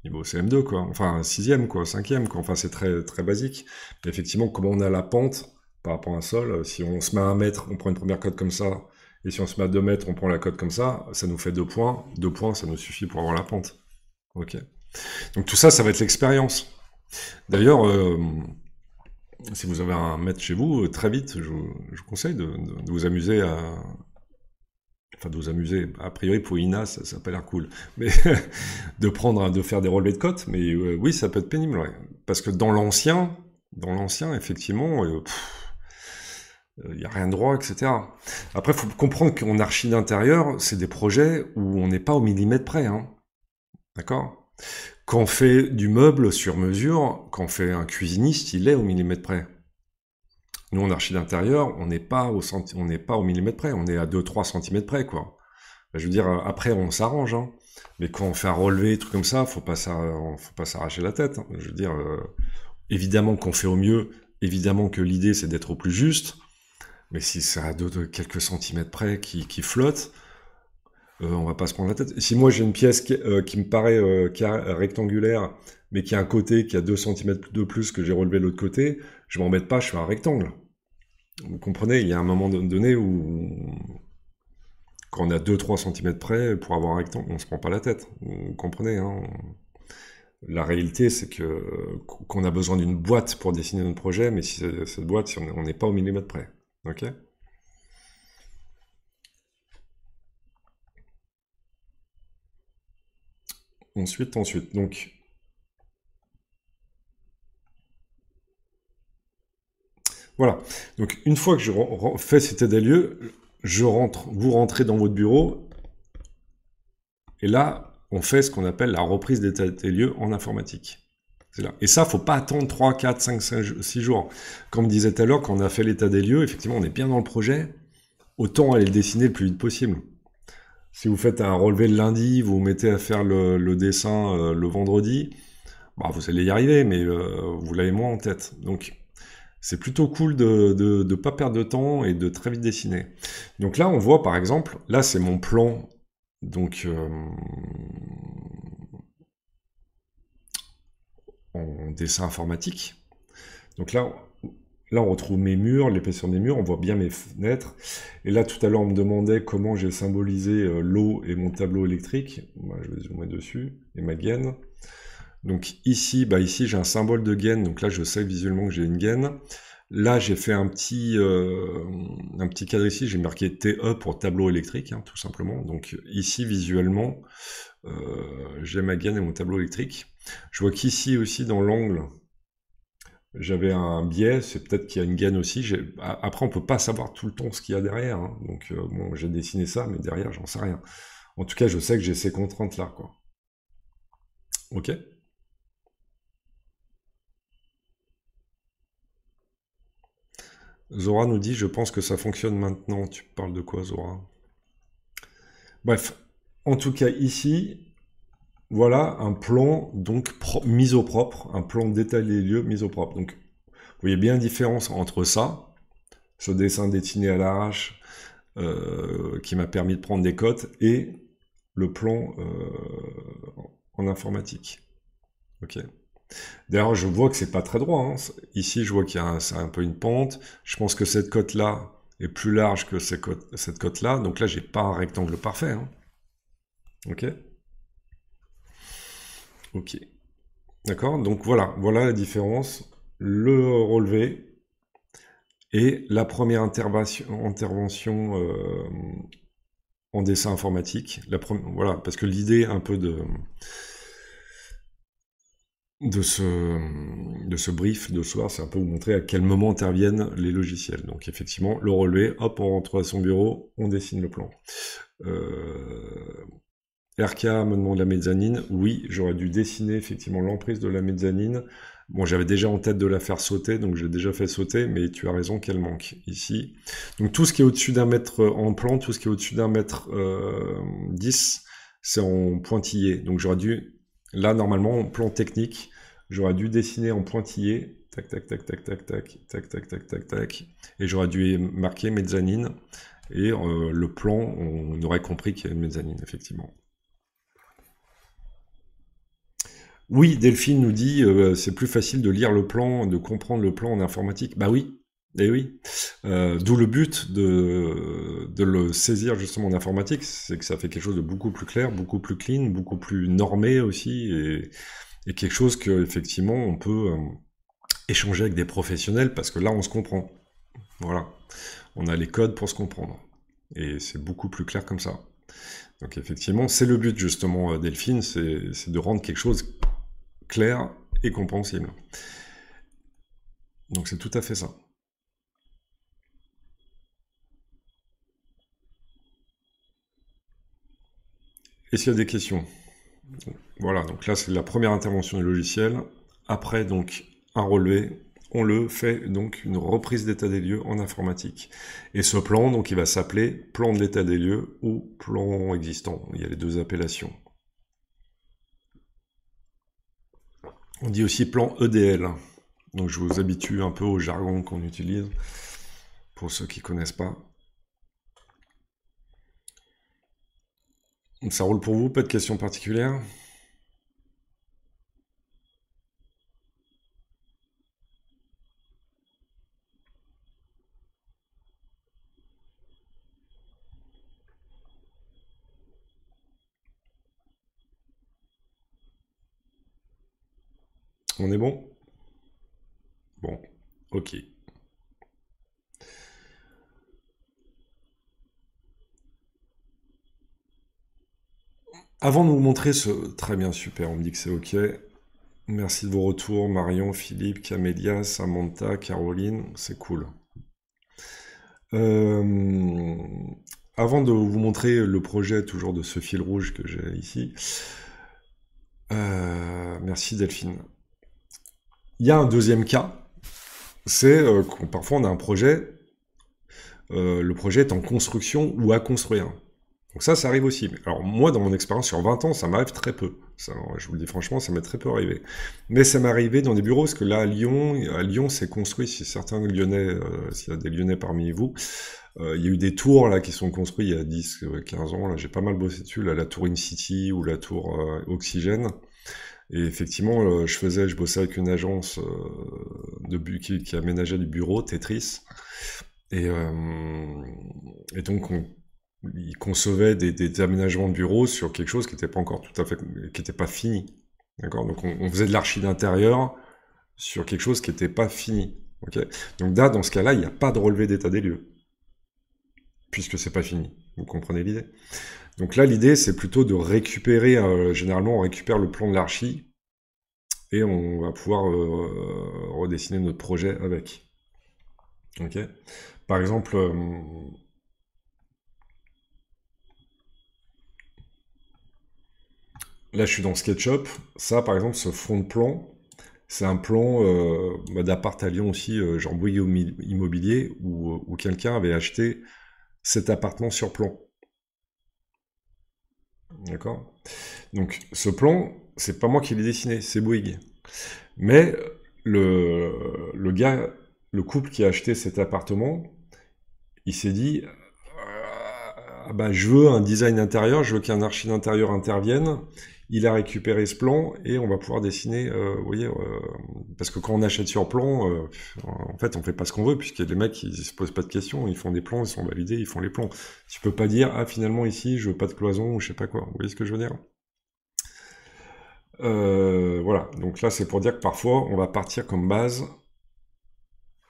CM2, quoi. Enfin, 6e, quoi, 5e, quoi. Enfin, c'est très, très basique. Mais effectivement, comment on a la pente par rapport à un sol, si on se met à 1 mètre, on prend une première cote comme ça, et si on se met à 2 mètres, on prend la cote comme ça nous fait 2 points. 2 points, ça nous suffit pour avoir la pente. Ok. Donc tout ça, ça va être l'expérience. D'ailleurs, si vous avez un maître chez vous, très vite, je vous conseille de vous amuser Enfin, de vous amuser. A priori, pour Ina, ça n'a pas l'air cool. Mais de faire des relevés de cote, mais oui, ça peut être pénible, ouais. Parce que dans l'ancien, effectivement, Il n'y a rien de droit, etc. Après, il faut comprendre qu'en archi d'intérieur, c'est des projets où on n'est pas au millimètre près, hein. D'accord? Quand on fait du meuble sur mesure, quand on fait un cuisiniste, il est au millimètre près. Nous, en archi d'intérieur, on n'est pas au millimètre près, on est à 2-3 centimètres près, quoi. Je veux dire, après, on s'arrange, hein. Mais quand on fait un relevé, truc comme ça, faut pas s'arracher la tête, hein. Je veux dire, évidemment qu'on fait au mieux, évidemment que l'idée, c'est d'être au plus juste, mais si c'est à quelques centimètres près qui flotte, on va pas se prendre la tête. Si moi j'ai une pièce qui me paraît rectangulaire, mais qui a un côté qui a 2 centimètres de plus que j'ai relevé de l'autre côté, je m'embête pas, je fais un rectangle. Vous comprenez, il y a un moment donné où, quand on a 2-3 centimètres près, pour avoir un rectangle, on se prend pas la tête. Vous comprenez, hein? La réalité, c'est qu'on a besoin d'une boîte pour dessiner notre projet, mais si cette boîte, si on n'est pas au millimètre près. Ok? Ensuite. Donc, voilà. Donc, une fois que je fais cet état des lieux, vous rentrez dans votre bureau, et là, on fait ce qu'on appelle la reprise d'état des lieux en informatique. C'est là. Et ça, faut pas attendre 3, 4, 5, 6 jours. Comme je disais tout à l'heure, quand on a fait l'état des lieux, effectivement, on est bien dans le projet, autant aller le dessiner le plus vite possible. Si vous faites un relevé le lundi, vous vous mettez à faire le dessin le vendredi, bah, vous allez y arriver, mais vous l'avez moins en tête. Donc, c'est plutôt cool de pas perdre de temps et de très vite dessiner. Donc là, on voit par exemple, là c'est mon plan, donc en dessin informatique. Donc là, on retrouve mes murs, l'épaisseur des murs, on voit bien mes fenêtres. Et là, tout à l'heure, on me demandait comment j'ai symbolisé l'eau et mon tableau électrique. Moi, je vais zoomer dessus, et ma gaine. Donc ici, j'ai un symbole de gaine, donc là, je sais visuellement que j'ai une gaine. Là, j'ai fait un petit cadre ici, j'ai marqué TE pour tableau électrique, hein, tout simplement. Donc ici, visuellement, j'ai ma gaine et mon tableau électrique. Je vois qu'ici aussi, dans l'angle, j'avais un biais, c'est peut-être qu'il y a une gaine aussi. Après, on peut pas savoir tout le temps ce qu'il y a derrière, hein. Donc bon, j'ai dessiné ça, mais derrière, j'en sais rien. En tout cas, je sais que j'ai ces contraintes-là, quoi. Ok? Zora nous dit, je pense que ça fonctionne maintenant. Tu parles de quoi, Zora? Bref, en tout cas, ici, voilà un plan donc mis au propre, un plan d'état des lieux mis au propre. Donc, vous voyez bien la différence entre ça, ce dessin dessiné à l'arrache, qui m'a permis de prendre des cotes, et le plan en informatique. Ok. D'ailleurs, je vois que c'est pas très droit, hein. Ici, je vois qu'il y a c'est un peu une pente. Je pense que cette cote-là est plus large que cette cote-là. Donc là, j'ai pas un rectangle parfait, hein. Ok. Ok. D'accord. Donc voilà la différence. Le relevé et la première intervention en dessin informatique. Voilà, parce que l'idée un peu de ce brief de soir, c'est un peu vous montrer à quel moment interviennent les logiciels. Donc effectivement, le relevé, hop, on rentre à son bureau, on dessine le plan. RK me demande la mezzanine. Oui, j'aurais dû dessiner effectivement l'emprise de la mezzanine. Bon, j'avais déjà en tête de la faire sauter, donc j'ai déjà fait sauter, mais tu as raison qu'elle manque ici. Donc tout ce qui est au-dessus d'un mètre en plan, tout ce qui est au-dessus d'un mètre 10, c'est en pointillé. Donc j'aurais dû, là normalement, en plan technique, j'aurais dû dessiner en pointillé, tac, tac, tac, tac, tac, tac, tac, tac, tac, tac, tac, et j'aurais dû marquer mezzanine, et le plan, on aurait compris qu'il y a une mezzanine, effectivement. Oui, Delphine nous dit c'est plus facile de lire le plan, de comprendre le plan en informatique. Bah oui, et oui. D'où le but de le saisir justement en informatique, c'est que ça fait quelque chose de beaucoup plus clair, beaucoup plus clean, beaucoup plus normé aussi, et quelque chose que effectivement on peut échanger avec des professionnels parce que là on se comprend. Voilà, on a les codes pour se comprendre, et c'est beaucoup plus clair comme ça. Donc effectivement, c'est le but justement, Delphine, c'est de rendre quelque chose clair et compréhensible. Donc c'est tout à fait ça. Est-ce qu'il y a des questions? Voilà, donc là c'est la première intervention du logiciel. Après donc un relevé, on le fait donc une reprise d'état des lieux en informatique. Et ce plan, donc il va s'appeler plan de l'état des lieux ou plan existant. Il y a les deux appellations. On dit aussi plan EDL. Donc je vous habitue un peu au jargon qu'on utilise pour ceux qui connaissent pas. Ça roule pour vous, pas de questions particulières? On est bon? Bon, ok. Avant de vous montrer ce... Très bien, super, on me dit que c'est ok. Merci de vos retours, Marion, Philippe, Camélia, Samantha, Caroline, c'est cool. Euh, Avant de vous montrer le projet toujours de ce fil rouge que j'ai ici, merci Delphine. Il y a un deuxième cas, c'est que parfois on a un projet, le projet est en construction ou à construire. Donc ça arrive aussi. Alors moi, dans mon expérience sur 20 ans, ça m'arrive très peu. Ça, je vous le dis franchement, ça m'est très peu arrivé. Mais ça m'est arrivé dans des bureaux, parce que là, à Lyon, c'est construit, si certains Lyonnais, s'il y a des Lyonnais parmi vous, il y a eu des tours là qui sont construits il y a 10, 15 ans. Là, j'ai pas mal bossé dessus, là, la tour InCity ou la tour Oxygène. Et effectivement, je bossais avec une agence qui aménageait du bureau, Tetris. Et, et donc, ils concevaient des aménagements de bureaux sur quelque chose qui n'était pas encore tout à fait, qui n'était pas fini. D'accord? Donc, on faisait de l'archi d'intérieur sur quelque chose qui n'était pas fini. Ok? Donc là, dans ce cas-là, il n'y a pas de relevé d'état des lieux, puisque c'est pas fini. Vous comprenez l'idée? Donc là, l'idée, c'est plutôt de récupérer, généralement, on récupère le plan de l'archi, et on va pouvoir redessiner notre projet avec. Ok? Par exemple, là, je suis dans SketchUp. Ça, par exemple, ce fond de plan, c'est un plan d'appart à Lyon aussi, genre Bouygues Immobilier, où quelqu'un avait acheté cet appartement sur plan. D'accord? Donc, ce plan, c'est pas moi qui l'ai dessiné, c'est Bouygues. Mais le gars, le couple qui a acheté cet appartement, il s'est dit, ah ben, je veux un design intérieur, je veux qu'un archi d'intérieur intervienne. Il a récupéré ce plan et on va pouvoir dessiner, vous voyez, parce que quand on achète sur plan, en fait, on fait pas ce qu'on veut, puisque les mecs, ils se posent pas de questions, ils font des plans, ils sont validés, ils font les plans. Tu peux pas dire, ah, finalement, ici, je veux pas de cloison, ou je sais pas quoi. Vous voyez ce que je veux dire? Voilà, donc là, c'est pour dire que parfois, on va partir comme base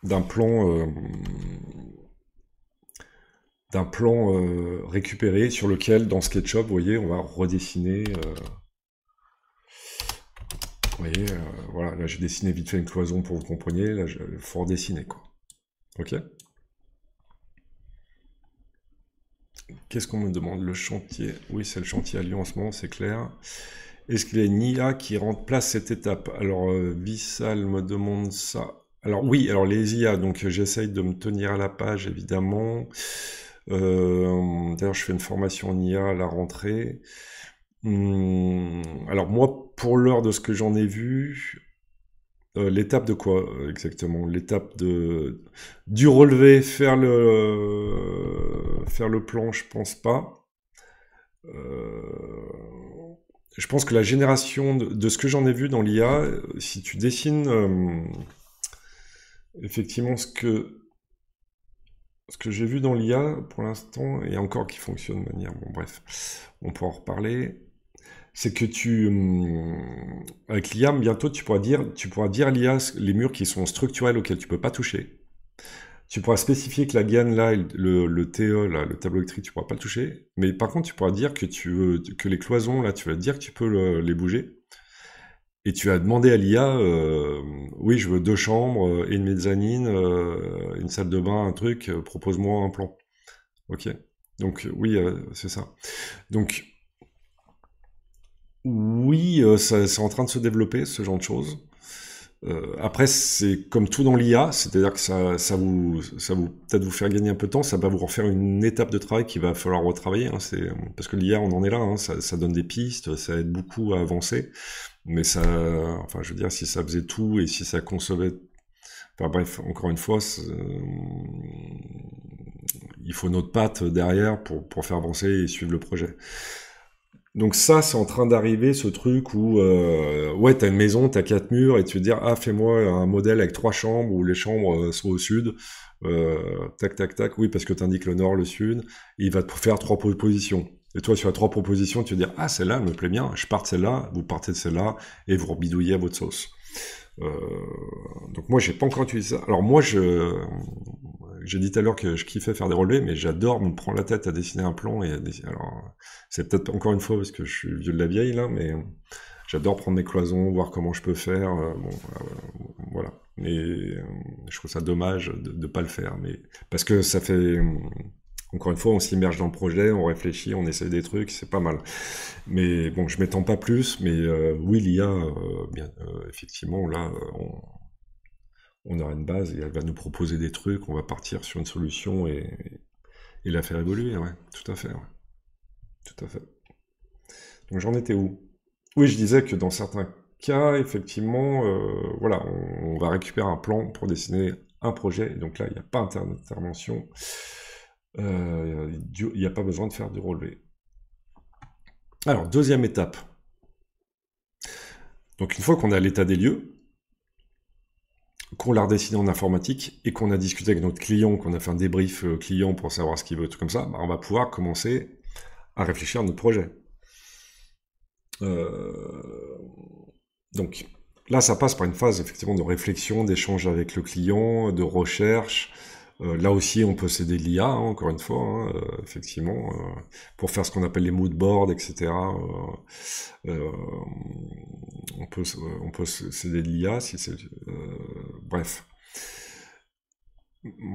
d'un plan, récupéré sur lequel, dans SketchUp, vous voyez, on va redessiner. Vous voyez, voilà, là j'ai dessiné vite fait une cloison pour que vous compreniez, là il faut redessiner quoi. Ok? Qu'est-ce qu'on me demande? Le chantier. Oui, c'est le chantier à Lyon en ce moment, c'est clair. Est-ce qu'il y a une IA qui remplace cette étape? Alors, Vissal me demande ça. Alors oui, alors les IA, donc j'essaye de me tenir à la page évidemment. D'ailleurs, je fais une formation en IA à la rentrée. Alors moi, pour l'heure de ce que j'en ai vu, l'étape de quoi exactement? L'étape du relevé, faire le plan, je pense pas. Je pense que la génération de ce que j'en ai vu dans l'IA, si tu dessines effectivement ce que j'ai vu dans l'IA pour l'instant, et encore qui fonctionne de manière, bon bref, on pourra en reparler. C'est que avec l'IA, bientôt, tu pourras dire à l'IA les murs qui sont structurels auxquels tu peux pas toucher. Tu pourras spécifier que la gaine là, le TE là, le tableau électrique, tu pourras pas le toucher. Mais par contre, tu pourras dire que que les cloisons là, tu vas dire que tu peux les bouger. Et tu vas demander à l'IA, oui, je veux 2 chambres et une mezzanine, une salle de bain, un truc, propose-moi un plan. Ok. Donc oui, c'est ça. Donc Oui, c'est en train de se développer, ce genre de choses. Après, c'est comme tout dans l'IA, c'est-à-dire que ça vous peut-être vous faire gagner un peu de temps, ça va vous refaire une étape de travail qu'il va falloir retravailler. Hein, parce que l'IA, on en est là, hein, ça donne des pistes, ça aide beaucoup à avancer, mais ça, enfin, je veux dire, si ça faisait tout et si ça concevait, enfin bref, encore une fois, il faut notre patte derrière pour faire avancer et suivre le projet. Donc ça, c'est en train d'arriver, ce truc où, ouais, t'as une maison, t'as 4 murs, et tu veux dire, ah, fais-moi un modèle avec 3 chambres, où les chambres sont au sud, tac, tac, tac, oui, parce que t'indiques le nord, le sud, et il va te faire 3 propositions. Et toi, sur les 3 propositions, tu veux dire, ah, celle-là, elle me plaît bien, je pars de celle-là, vous partez de celle-là, et vous rebidouillez à votre sauce. Euh, donc moi, j'ai pas encore utilisé ça. Alors moi, j'ai dit tout à l'heure que je kiffais faire des relevés, mais j'adore me prendre la tête à dessiner un plan et alors c'est peut-être encore une fois parce que je suis vieux de la vieille là, mais j'adore prendre mes cloisons, voir comment je peux faire. Bon, voilà. Mais je trouve ça dommage de pas le faire, mais parce que ça fait encore une fois, on s'immerge dans le projet, on réfléchit, on essaie des trucs, c'est pas mal. Mais bon, je m'étends pas plus, mais oui, l'IA, bien, effectivement, là, on aura une base et elle va nous proposer des trucs, on va partir sur une solution et la faire évoluer, ouais, tout à fait, ouais, tout à fait. Donc j'en étais où? Oui, je disais que dans certains cas, effectivement, voilà, on va récupérer un plan pour dessiner un projet, et donc là, il n'y a pas d'intervention, il n'y a pas besoin de faire du relevé. Alors, deuxième étape. Donc une fois qu'on a l'état des lieux, qu'on l'a redessiné en informatique et qu'on a discuté avec notre client, qu'on a fait un débrief client pour savoir ce qu'il veut, tout comme ça, bah, on va pouvoir commencer à réfléchir à notre projet. Donc là, ça passe par une phase effectivement de réflexion, d'échange avec le client, de recherche. Là aussi, on peut s'aider de l'IA, hein, encore une fois, hein, effectivement, pour faire ce qu'on appelle les mood boards, etc. Euh, on peut s'aider de l'IA si c'est... bref.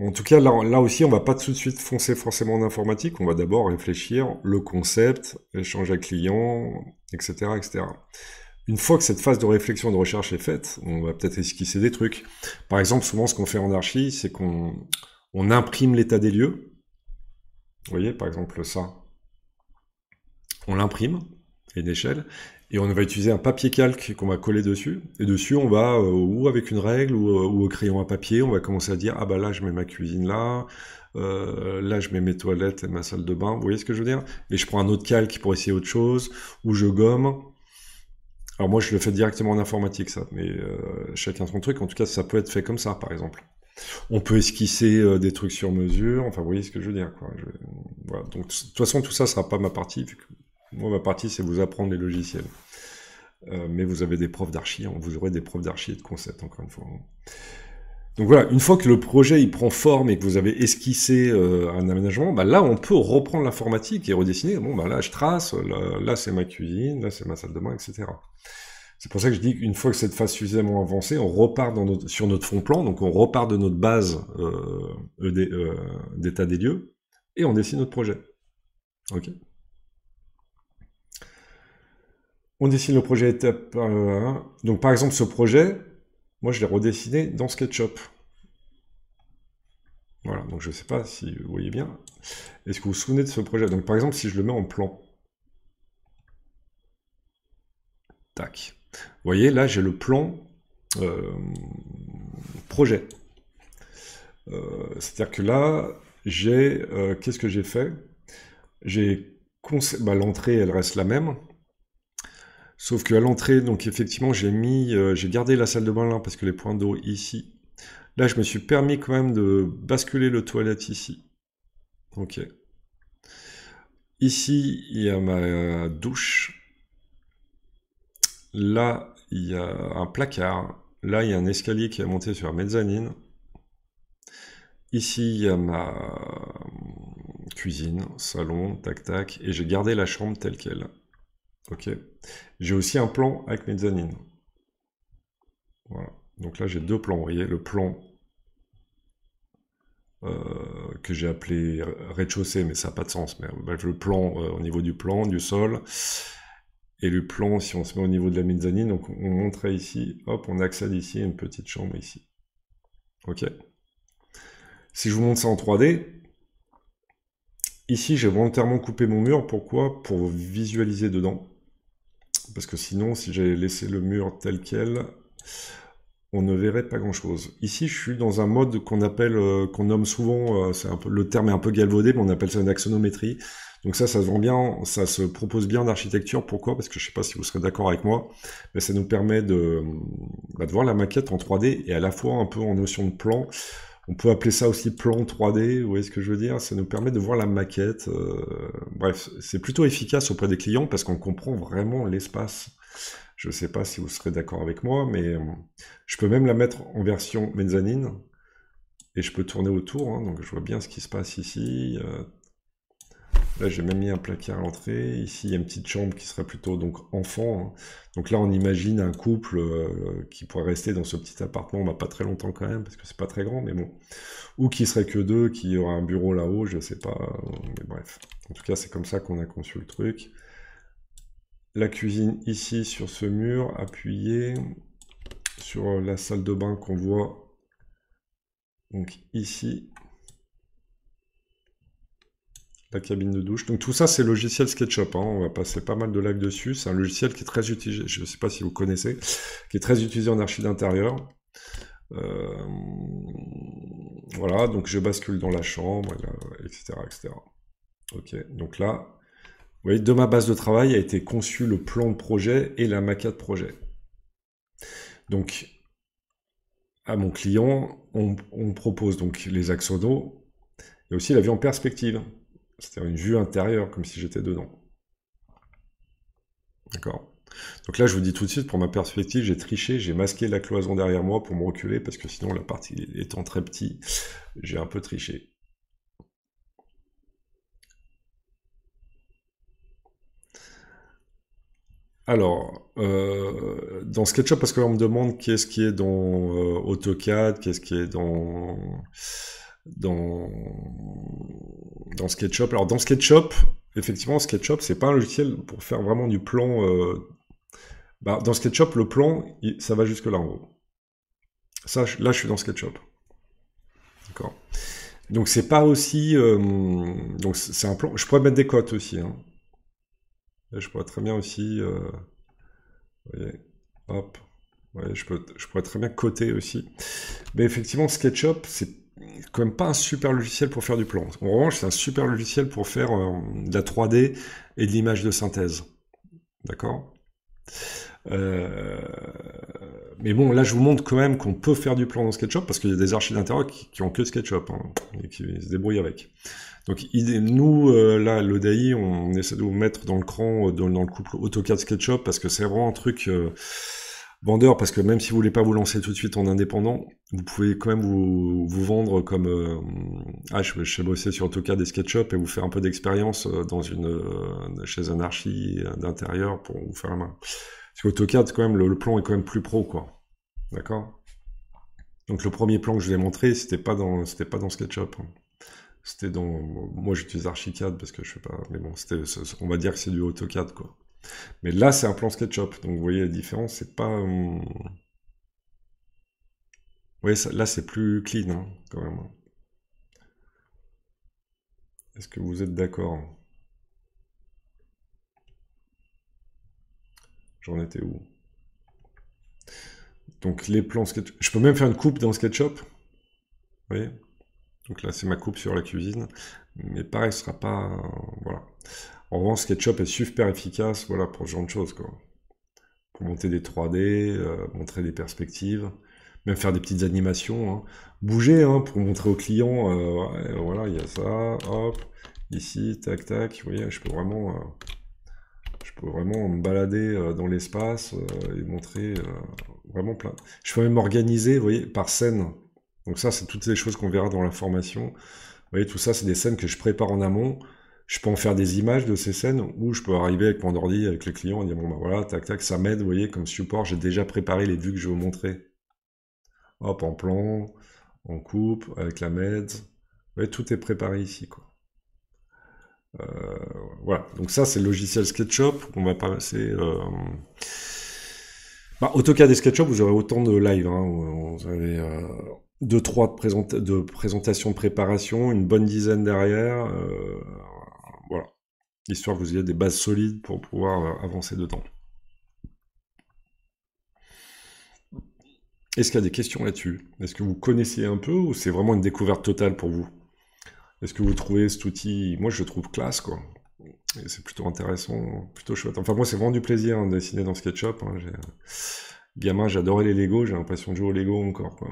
En tout cas, là aussi, on va pas tout de suite foncer forcément en informatique. On va d'abord réfléchir le concept, échanger avec le client, etc., etc. Une fois que cette phase de réflexion, de recherche est faite, on va peut-être esquisser des trucs. Par exemple, souvent, ce qu'on fait en archi, c'est qu'on imprime l'état des lieux. Vous voyez, par exemple, ça. On l'imprime, à une échelle, et on va utiliser un papier calque qu'on va coller dessus. Et dessus, on va, ou avec une règle, ou au crayon à papier, on va commencer à dire, ah bah là, je mets ma cuisine là, là, je mets mes toilettes et ma salle de bain. Vous voyez ce que je veux dire? Et je prends un autre calque pour essayer autre chose, ou je gomme. Alors moi, je le fais directement en informatique, ça, mais chacun son truc. En tout cas, ça peut être fait comme ça, par exemple. On peut esquisser des trucs sur mesure. Enfin, vous voyez ce que je veux dire, quoi. Voilà. Donc, de toute façon, tout ça sera pas ma partie. Vu que moi, ma partie, c'est vous apprendre les logiciels. Mais vous avez des profs d'archi, vous aurez des profs d'archi et de concept, encore une fois. Donc voilà, une fois que le projet il prend forme et que vous avez esquissé un aménagement, bah là on peut reprendre l'informatique et redessiner. Bon bah là je trace, là c'est ma cuisine, là c'est ma salle de bain, etc. C'est pour ça que je dis qu'une fois que cette phase suffisamment avancée, on repart sur notre fond plan, donc on repart de notre base d'état des lieux et on dessine notre projet. Ok. On dessine le projet étape 1. Donc par exemple ce projet, moi je l'ai redessiné dans SketchUp. Voilà, donc je ne sais pas si vous voyez bien. Est-ce que vous vous souvenez de ce projet? Donc par exemple, si je le mets en plan. Tac. Vous voyez, là j'ai le plan projet. C'est-à-dire que là, j'ai... qu'est-ce que j'ai fait? L'entrée, elle reste la même. Sauf qu'à l'entrée, donc effectivement, j'ai gardé la salle de bain là, parce que les points d'eau ici. Là, je me suis permis quand même de basculer le toilette ici. Ok. Ici, il y a ma douche. Là, il y a un placard. Là, il y a un escalier qui est monté sur la mezzanine. Ici, il y a ma cuisine, salon, tac tac. Et j'ai gardé la chambre telle qu'elle. Ok. J'ai aussi un plan avec mezzanine. Voilà. Donc là, j'ai deux plans. Vous voyez, le plan que j'ai appelé rez-de-chaussée, mais ça n'a pas de sens. Mais bref, le plan au niveau du plan, du sol. Et le plan, si on se met au niveau de la mezzanine, donc on montrait ici, hop, on accède ici à une petite chambre ici. Ok. Si je vous montre ça en 3D, ici j'ai volontairement coupé mon mur, pourquoi? Pour visualiser dedans. Parce que sinon, si j'avais laissé le mur tel quel, on ne verrait pas grand-chose. Ici, je suis dans un mode qu'on appelle, qu'on nomme souvent, c'est un peu, le terme est un peu galvaudé, mais on appelle ça une axonométrie. Donc ça se vend bien, ça se propose bien en architecture. Pourquoi? Parce que je sais pas si vous serez d'accord avec moi, mais ça nous permet de voir la maquette en 3D et à la fois un peu en notion de plan. On peut appeler ça aussi plan 3D, vous voyez ce que je veux dire? Ça nous permet de voir la maquette. Bref, c'est plutôt efficace auprès des clients parce qu'on comprend vraiment l'espace. Je ne sais pas si vous serez d'accord avec moi, mais je peux même la mettre en version mezzanine et je peux tourner autour, hein, donc je vois bien ce qui se passe ici. Là, j'ai même mis un placard à l'entrée. Ici, il y a une petite chambre qui serait plutôt donc enfant, hein. Donc là, on imagine un couple qui pourrait rester dans ce petit appartement, bah, pas très longtemps quand même, parce que c'est pas très grand, mais bon. Ou qui serait que deux, qui aura un bureau là-haut, je sais pas. Mais bref. En tout cas, c'est comme ça qu'on a conçu le truc. La cuisine ici sur ce mur, appuyé sur la salle de bain qu'on voit donc ici. La cabine de douche. Donc tout ça, c'est logiciel SketchUp, hein. On va passer pas mal de live dessus. C'est un logiciel qui est très utilisé, je ne sais pas si vous connaissez, qui est très utilisé en archi d'intérieur. Voilà, donc je bascule dans la chambre, etc., etc. Ok, donc là, vous voyez, de ma base de travail a été conçu le plan de projet et la maquette projet. Donc, à mon client, on propose donc les axonaux et aussi la vue en perspective. C'est-à-dire une vue intérieure, comme si j'étais dedans. D'accord. Donc là, je vous dis tout de suite, pour ma perspective, j'ai triché, j'ai masqué la cloison derrière moi pour me reculer, parce que sinon, la partie étant très petit, j'ai un peu triché. Alors, dans SketchUp, parce que là, on me demande qu'est-ce qui est dans AutoCAD, qu'est-ce qui est dans, dans SketchUp. Alors, dans SketchUp, effectivement, SketchUp, c'est pas un logiciel pour faire vraiment du plan. Dans SketchUp, le plan, ça va jusque là en haut. Ça, là, je suis dans SketchUp. D'accord. Donc, c'est pas aussi. Donc, c'est un plan. Je pourrais mettre des cotes aussi, hein. Là, je pourrais très bien aussi. Vous voyez, hop. Ouais, je pourrais très bien coter aussi. Mais effectivement, SketchUp, c'est quand même pas un super logiciel pour faire du plan. En revanche, c'est un super logiciel pour faire de la 3D et de l'image de synthèse. D'accord. Mais bon, là, je vous montre quand même qu'on peut faire du plan dans SketchUp parce qu'il y a des archives d'intérieur qui ont que SketchUp, hein, et qui se débrouillent avec. Donc, nous, là, l'ODAI, on essaie de vous mettre dans le cran, dans le couple AutoCAD SketchUp parce que c'est vraiment un truc vendeur, parce que même si vous voulez pas vous lancer tout de suite en indépendant, vous pouvez quand même vous vendre comme je sais bosser sur AutoCAD et SketchUp et vous faire un peu d'expérience dans chez un archi d'intérieur pour vous faire la main. Parce qu'AutoCAD, quand même, le plan est quand même plus pro, quoi. D'accord. Donc le premier plan que je vous ai montré, c'était pas dans SketchUp, hein. C'était dans, moi j'utilise Archicad parce que je fais pas, mais bon, on va dire que c'est du AutoCAD, quoi. Mais là, c'est un plan SketchUp, donc vous voyez la différence, c'est pas... Vous voyez, là, c'est plus clean, hein, quand même. Est-ce que vous êtes d'accord? J'en étais où? Donc les plans SketchUp... Je peux même faire une coupe dans SketchUp. Vous voyez? Donc là, c'est ma coupe sur la cuisine. Mais pareil, ce sera pas... voilà. En revanche, SketchUp est super efficace, voilà, pour ce genre de choses, quoi. Pour monter des 3D, montrer des perspectives, même faire des petites animations, hein. Bouger, hein, pour montrer au client, ouais, voilà, il y a ça, hop, ici, tac, tac, vous voyez, je peux vraiment me balader dans l'espace et montrer vraiment plein. Je peux même m'organiser, vous voyez, par scène. Donc ça, c'est toutes les choses qu'on verra dans la formation. Vous voyez, tout ça, c'est des scènes que je prépare en amont. Je peux en faire des images de ces scènes où je peux arriver avec mon ordi, avec les clients et dire, bon, bah voilà, tac, tac, ça m'aide, vous voyez, comme support, j'ai déjà préparé les vues que je vais vous montrer. Hop, en plan, en coupe, avec la MED. Vous voyez, tout est préparé ici, quoi. Voilà, donc ça c'est le logiciel SketchUp. On va passer... Bah, AutoCAD et SketchUp, vous aurez autant de live. Hein. Vous avez 2-3 de présentations de préparation, une bonne dizaine derrière. Voilà, histoire que vous ayez des bases solides pour pouvoir avancer dedans. Est-ce qu'il y a des questions là-dessus? Est-ce que vous connaissez un peu ou c'est vraiment une découverte totale pour vous? Est-ce que vous trouvez cet outil... Moi, je le trouve classe, quoi. Et c'est plutôt intéressant, plutôt chouette. Enfin, moi, c'est vraiment du plaisir de dessiner dans SketchUp. Hein. Gamin, j'adorais les Lego, j'ai l'impression de jouer aux Lego encore, quoi.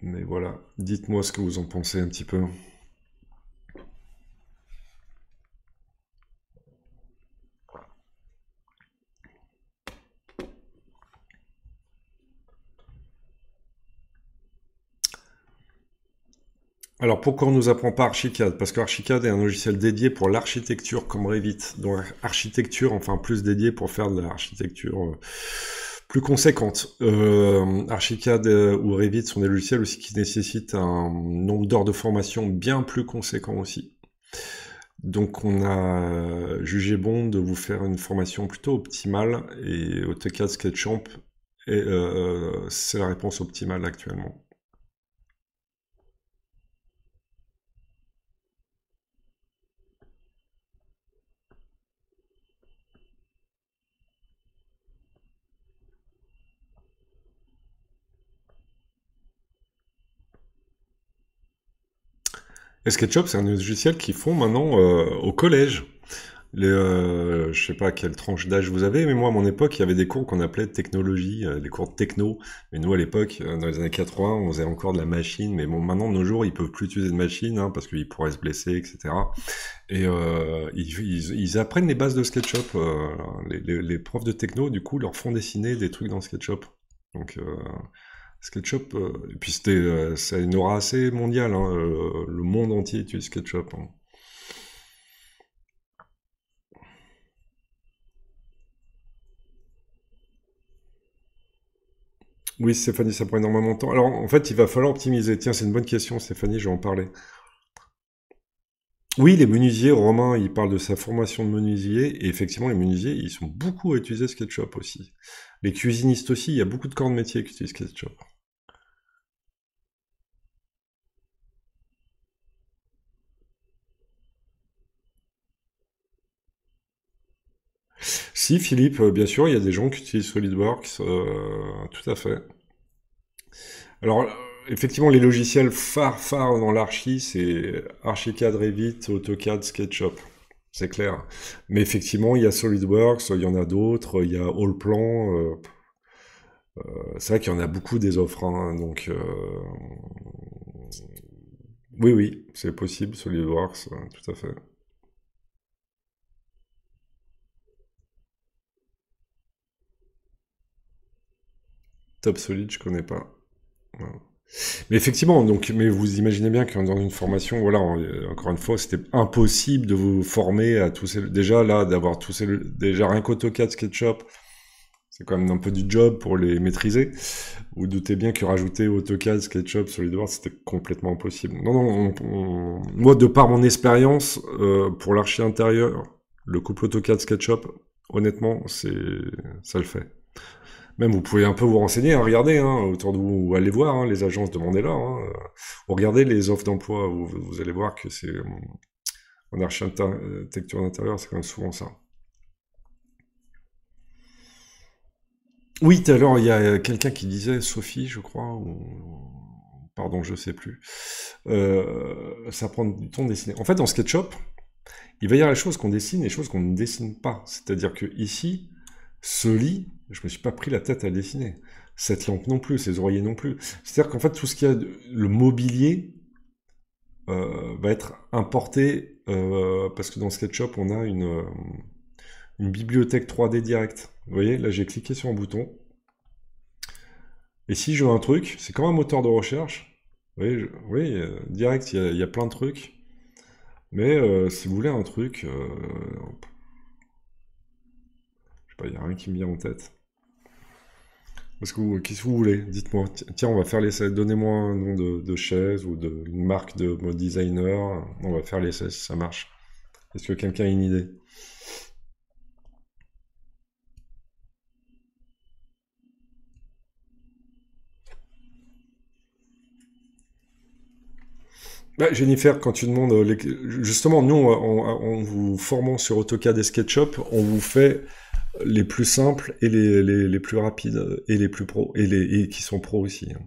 Mais voilà, dites-moi ce que vous en pensez un petit peu. Alors pourquoi on nous apprend pas Archicad? Parce qu'Archicad est un logiciel dédié pour l'architecture comme Revit. Donc architecture, enfin plus dédié pour faire de l'architecture plus conséquente. Archicad ou Revit sont des logiciels aussi qui nécessitent un nombre d'heures de formation bien plus conséquent aussi. Donc on a jugé bon de vous faire une formation plutôt optimale et AutoCAD SketchUp c'est la réponse optimale actuellement. Et SketchUp, c'est un logiciel qu'ils font maintenant au collège. Je sais pas quelle tranche d'âge vous avez, mais moi, à mon époque, il y avait des cours qu'on appelait de technologie, des cours de techno. Mais nous, à l'époque, dans les années 80, on faisait encore de la machine. Mais bon, maintenant, de nos jours, ils peuvent plus utiliser de machine, hein, parce qu'ils pourraient se blesser, etc. Et ils apprennent les bases de SketchUp. Les profs de techno, du coup, leur font dessiner des trucs dans SketchUp. Donc, SketchUp, et puis c'est une aura assez mondiale, hein, le monde entier utilise SketchUp. Hein. Oui, Stéphanie, ça prend énormément de temps. Alors, en fait, il va falloir optimiser. Tiens, c'est une bonne question, Stéphanie, je vais en parler. Oui, les menuisiers, Romain, il parle de sa formation de menuisier, et effectivement, les menuisiers, ils sont beaucoup à utiliser SketchUp aussi. Les cuisinistes aussi, il y a beaucoup de corps de métier qui utilisent SketchUp. Si, Philippe, bien sûr, il y a des gens qui utilisent SolidWorks, tout à fait. Alors, effectivement, les logiciels phares dans l'archi, c'est Archicad, Revit, AutoCAD, SketchUp. C'est clair. Mais effectivement, il y a SolidWorks, il y en a d'autres, il y a Allplan. C'est vrai qu'il y en a beaucoup des offres. Hein, donc, oui, oui, c'est possible, SolidWorks, tout à fait. Top Solid, je connais pas. Voilà. Mais effectivement, donc, mais vous imaginez bien que dans une formation, voilà, encore une fois, c'était impossible de vous former à tous ces, déjà là, d'avoir tous ces, déjà rien qu'AutoCAD, SketchUp, c'est quand même un peu du job pour les maîtriser. Vous doutez bien que rajouter AutoCAD, SketchUp, SolidWorks, c'était complètement impossible. Non, non, moi, de par mon expérience, pour l'archi intérieur, le couple AutoCAD, SketchUp, honnêtement, ça le fait. Même vous pouvez un peu vous renseigner, hein, regardez hein, autour de vous, ou allez voir hein, les agences, demandez-leur. Hein, ou regardez les offres d'emploi, vous allez voir que c'est en architecture d'intérieur, c'est quand même souvent ça. Oui, tout à l'heure, il y a quelqu'un qui disait, Sophie, je crois, ou... Pardon, je sais plus. Ça prend du temps de dessiner. En fait, dans SketchUp, il va y avoir les choses qu'on dessine et les choses qu'on ne dessine pas. C'est-à-dire que ici, ce lit, je me suis pas pris la tête à dessiner. Cette lampe non plus, ces oreillers non plus. C'est-à-dire qu'en fait, tout ce qui a le mobilier va être importé parce que dans SketchUp, on a une bibliothèque 3D directe. Vous voyez, là, j'ai cliqué sur un bouton. Et si je veux un truc, c'est comme un moteur de recherche. Vous voyez, oui, direct, il y a plein de trucs. Mais si vous voulez un truc, je sais pas, il n'y a rien qui me vient en tête. Qu'est-ce que vous voulez? Dites-moi. Tiens, on va faire l'essai. Donnez-moi un nom de chaise ou une marque de mode designer. On va faire l'essai si ça marche. Est-ce que quelqu'un a une idée? Bah, Jennifer, quand tu demandes, justement, nous, en vous formant sur AutoCAD et SketchUp, on vous fait les plus simples et les plus rapides et les plus pros et qui sont pros aussi, hein.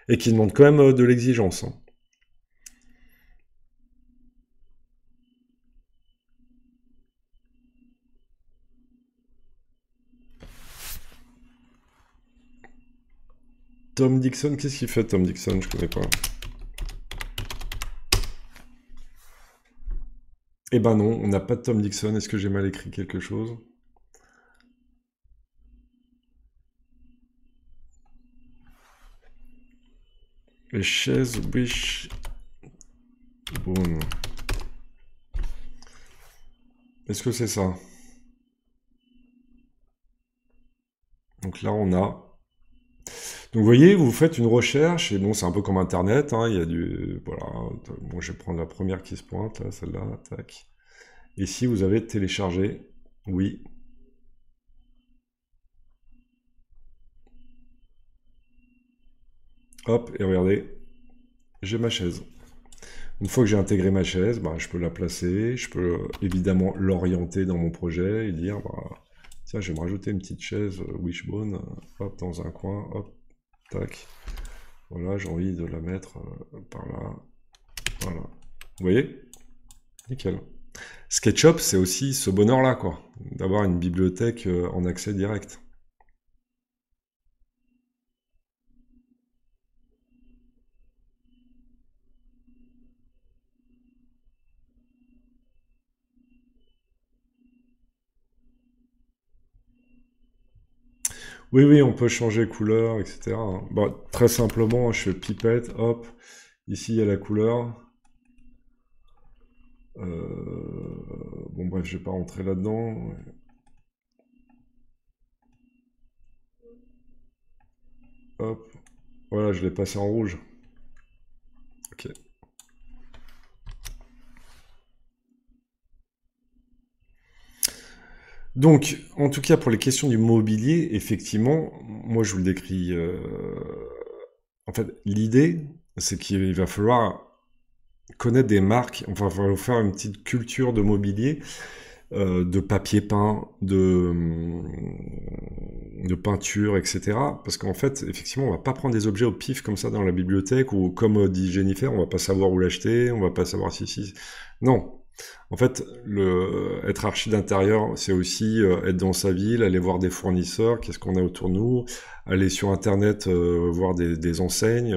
Et qui demandent quand même de l'exigence, hein. Tom Dixon, qu'est-ce qu'il fait Tom Dixon? Je connais pas. Eh ben non, on n'a pas de Tom Dixon. Est-ce que j'ai mal écrit quelque chose? Les chaises Wish Bone. Est-ce que c'est ça? Donc là, on a. Donc vous voyez, vous faites une recherche, et bon, c'est un peu comme Internet, hein, il y a du... Voilà, bon, je vais prendre la première qui se pointe, là, celle-là, tac. Ici, vous avez téléchargé, oui. Hop, et regardez, j'ai ma chaise. Une fois que j'ai intégré ma chaise, bah, je peux la placer, je peux évidemment l'orienter dans mon projet et dire, bah, tiens, je vais me rajouter une petite chaise Wishbone, hop, dans un coin, hop, tac. Voilà, j'ai envie de la mettre par là, voilà. Vous voyez? Nickel. SketchUp, c'est aussi ce bonheur-là, quoi, d'avoir une bibliothèque en accès direct. Oui, oui, on peut changer couleur, etc., hein. Bah, très simplement, je fais pipette, hop, ici il y a la couleur. Bon, bref, je vais pas rentrer là-dedans. Hop, voilà, je l'ai passé en rouge. Ok. Donc, en tout cas, pour les questions du mobilier, effectivement, moi je vous le décris. En fait, l'idée, c'est qu'il va falloir connaître des marques, enfin, il va falloir faire une petite culture de mobilier, de papier peint, de peinture, etc. Parce qu'en fait, effectivement, on va pas prendre des objets au pif comme ça dans la bibliothèque, ou comme dit Jennifer, on va pas savoir où l'acheter, on va pas savoir si. Non. En fait, être archi d'intérieur, c'est aussi être dans sa ville, aller voir des fournisseurs, qu'est-ce qu'on a autour de nous, aller sur Internet, voir des enseignes.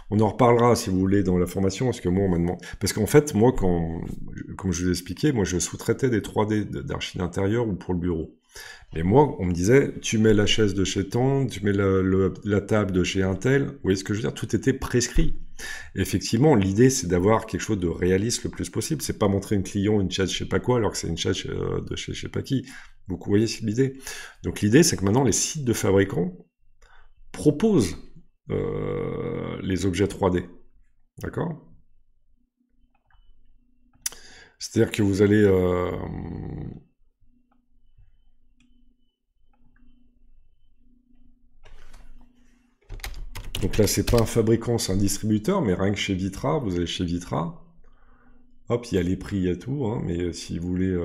On en reparlera, si vous voulez, dans la formation, parce que moi, on m'a demandé... Parce qu'en fait, moi, comme je vous ai expliqué, moi, je sous-traitais des 3D d'archi d'intérieur ou pour le bureau. Et moi, on me disait, tu mets la chaise de chez Ton, tu mets la table de chez Intel. Vous voyez ce que je veux dire? Tout était prescrit. Et effectivement, l'idée, c'est d'avoir quelque chose de réaliste le plus possible. C'est pas montrer un client une chaise je sais pas quoi, alors que c'est une chaise de chez je sais pas qui. Vous voyez l'idée? Donc l'idée, c'est que maintenant, les sites de fabricants proposent les objets 3D. D'accord? C'est-à-dire que vous allez... Donc là, c'est pas un fabricant, c'est un distributeur, mais rien que chez Vitra, vous allez chez Vitra, hop, il y a les prix, il y a tout, hein, mais si vous voulez,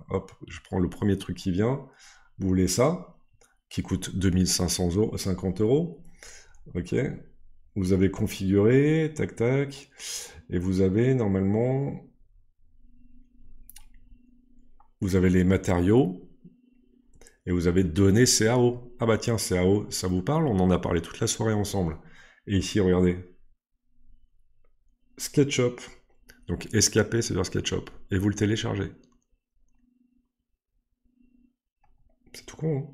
hop, je prends le premier truc qui vient, vous voulez ça, qui coûte 2550 euros, ok, vous avez configuré, tac tac, et vous avez normalement, vous avez les matériaux, et vous avez donné CAO. Ah bah tiens, CAO, ça vous parle? On en a parlé toute la soirée ensemble. Et ici, regardez, SketchUp. Donc escaper, c'est vers SketchUp. Et vous le téléchargez. C'est tout con, hein?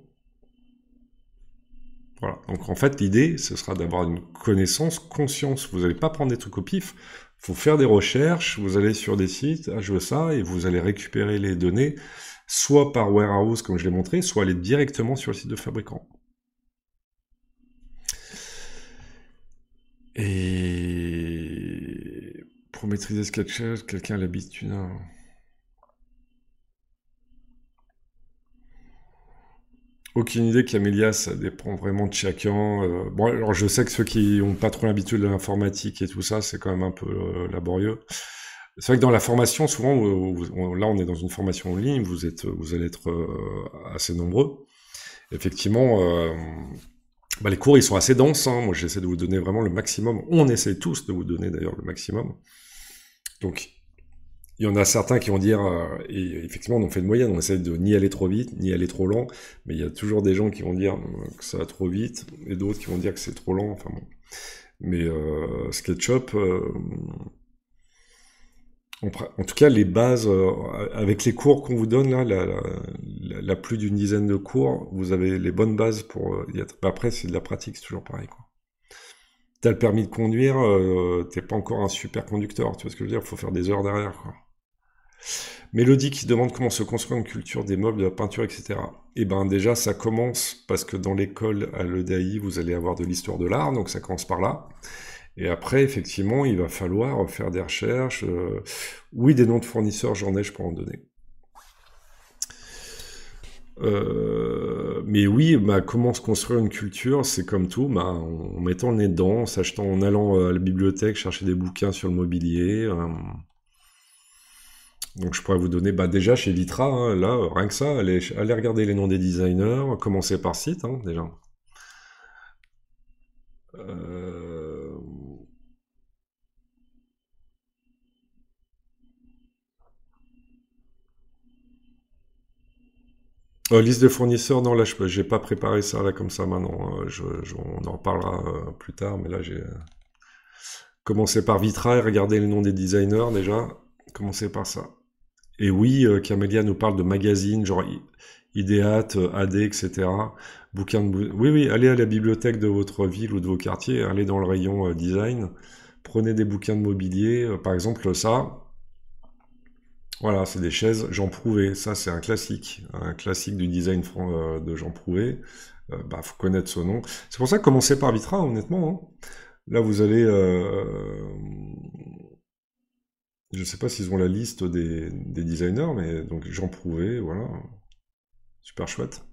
Voilà. Donc en fait, l'idée, ce sera d'avoir une connaissance, conscience. Vous n'allez pas prendre des trucs au pif. Il faut faire des recherches, vous allez sur des sites, ah, je veux ça, et vous allez récupérer les données, soit par warehouse, comme je l'ai montré, soit aller directement sur le site de fabricant. Et pour maîtriser SketchUp, quelqu'un a l'habitude. Aucune idée, Camélia, ça dépend vraiment de chacun. Bon, alors je sais que ceux qui n'ont pas trop l'habitude de l'informatique et tout ça, c'est quand même un peu laborieux. C'est vrai que dans la formation, souvent, là on est dans une formation en ligne, vous allez être assez nombreux. Effectivement, bah, les cours ils sont assez denses, hein. Moi j'essaie de vous donner vraiment le maximum. On essaie tous de vous donner d'ailleurs le maximum. Donc il y en a certains qui vont dire, et effectivement on fait une moyenne, on essaie de ni aller trop vite, ni aller trop lent, mais il y a toujours des gens qui vont dire que ça va trop vite, et d'autres qui vont dire que c'est trop lent, enfin bon. Mais SketchUp, en tout cas les bases, avec les cours qu'on vous donne là, la plus d'une dizaine de cours, vous avez les bonnes bases pour y être. Bah, après c'est de la pratique, c'est toujours pareil quoi. T'as le permis de conduire, t'es pas encore un super conducteur, tu vois ce que je veux dire, faut faire des heures derrière quoi. Mélodie qui demande comment se construire une culture des meubles, de la peinture, etc. Eh ben déjà, ça commence parce que dans l'école à l'EDAI, vous allez avoir de l'histoire de l'art, donc ça commence par là. Et après, effectivement, il va falloir faire des recherches. Oui, des noms de fournisseurs, j'en ai, je peux en donner. Mais oui, bah, comment se construire une culture, c'est comme tout, bah, en mettant le nez dedans, en s'achetant, en allant à la bibliothèque chercher des bouquins sur le mobilier. Donc je pourrais vous donner, bah déjà chez Vitra, hein, là, rien que ça, allez regarder les noms des designers, commencez par site, hein, déjà. Euh, liste de fournisseurs, non, là, j'ai pas préparé ça là comme ça maintenant. On en parlera plus tard, mais là, j'ai commencé par Vitra et regardé les noms des designers déjà. Commencez par ça. Et oui, Camélia nous parle de magazines, genre Ideat, AD, etc. Oui, oui, allez à la bibliothèque de votre ville ou de vos quartiers, allez dans le rayon design, prenez des bouquins de mobilier, par exemple ça, voilà, c'est des chaises Jean Prouvé, ça c'est un classique du design de Jean Prouvé, bah faut connaître ce nom. C'est pour ça que commencez par Vitra, honnêtement, hein. Là vous allez, je sais pas s'ils ont la liste des designers, mais donc Jean Prouvé, voilà, super chouette.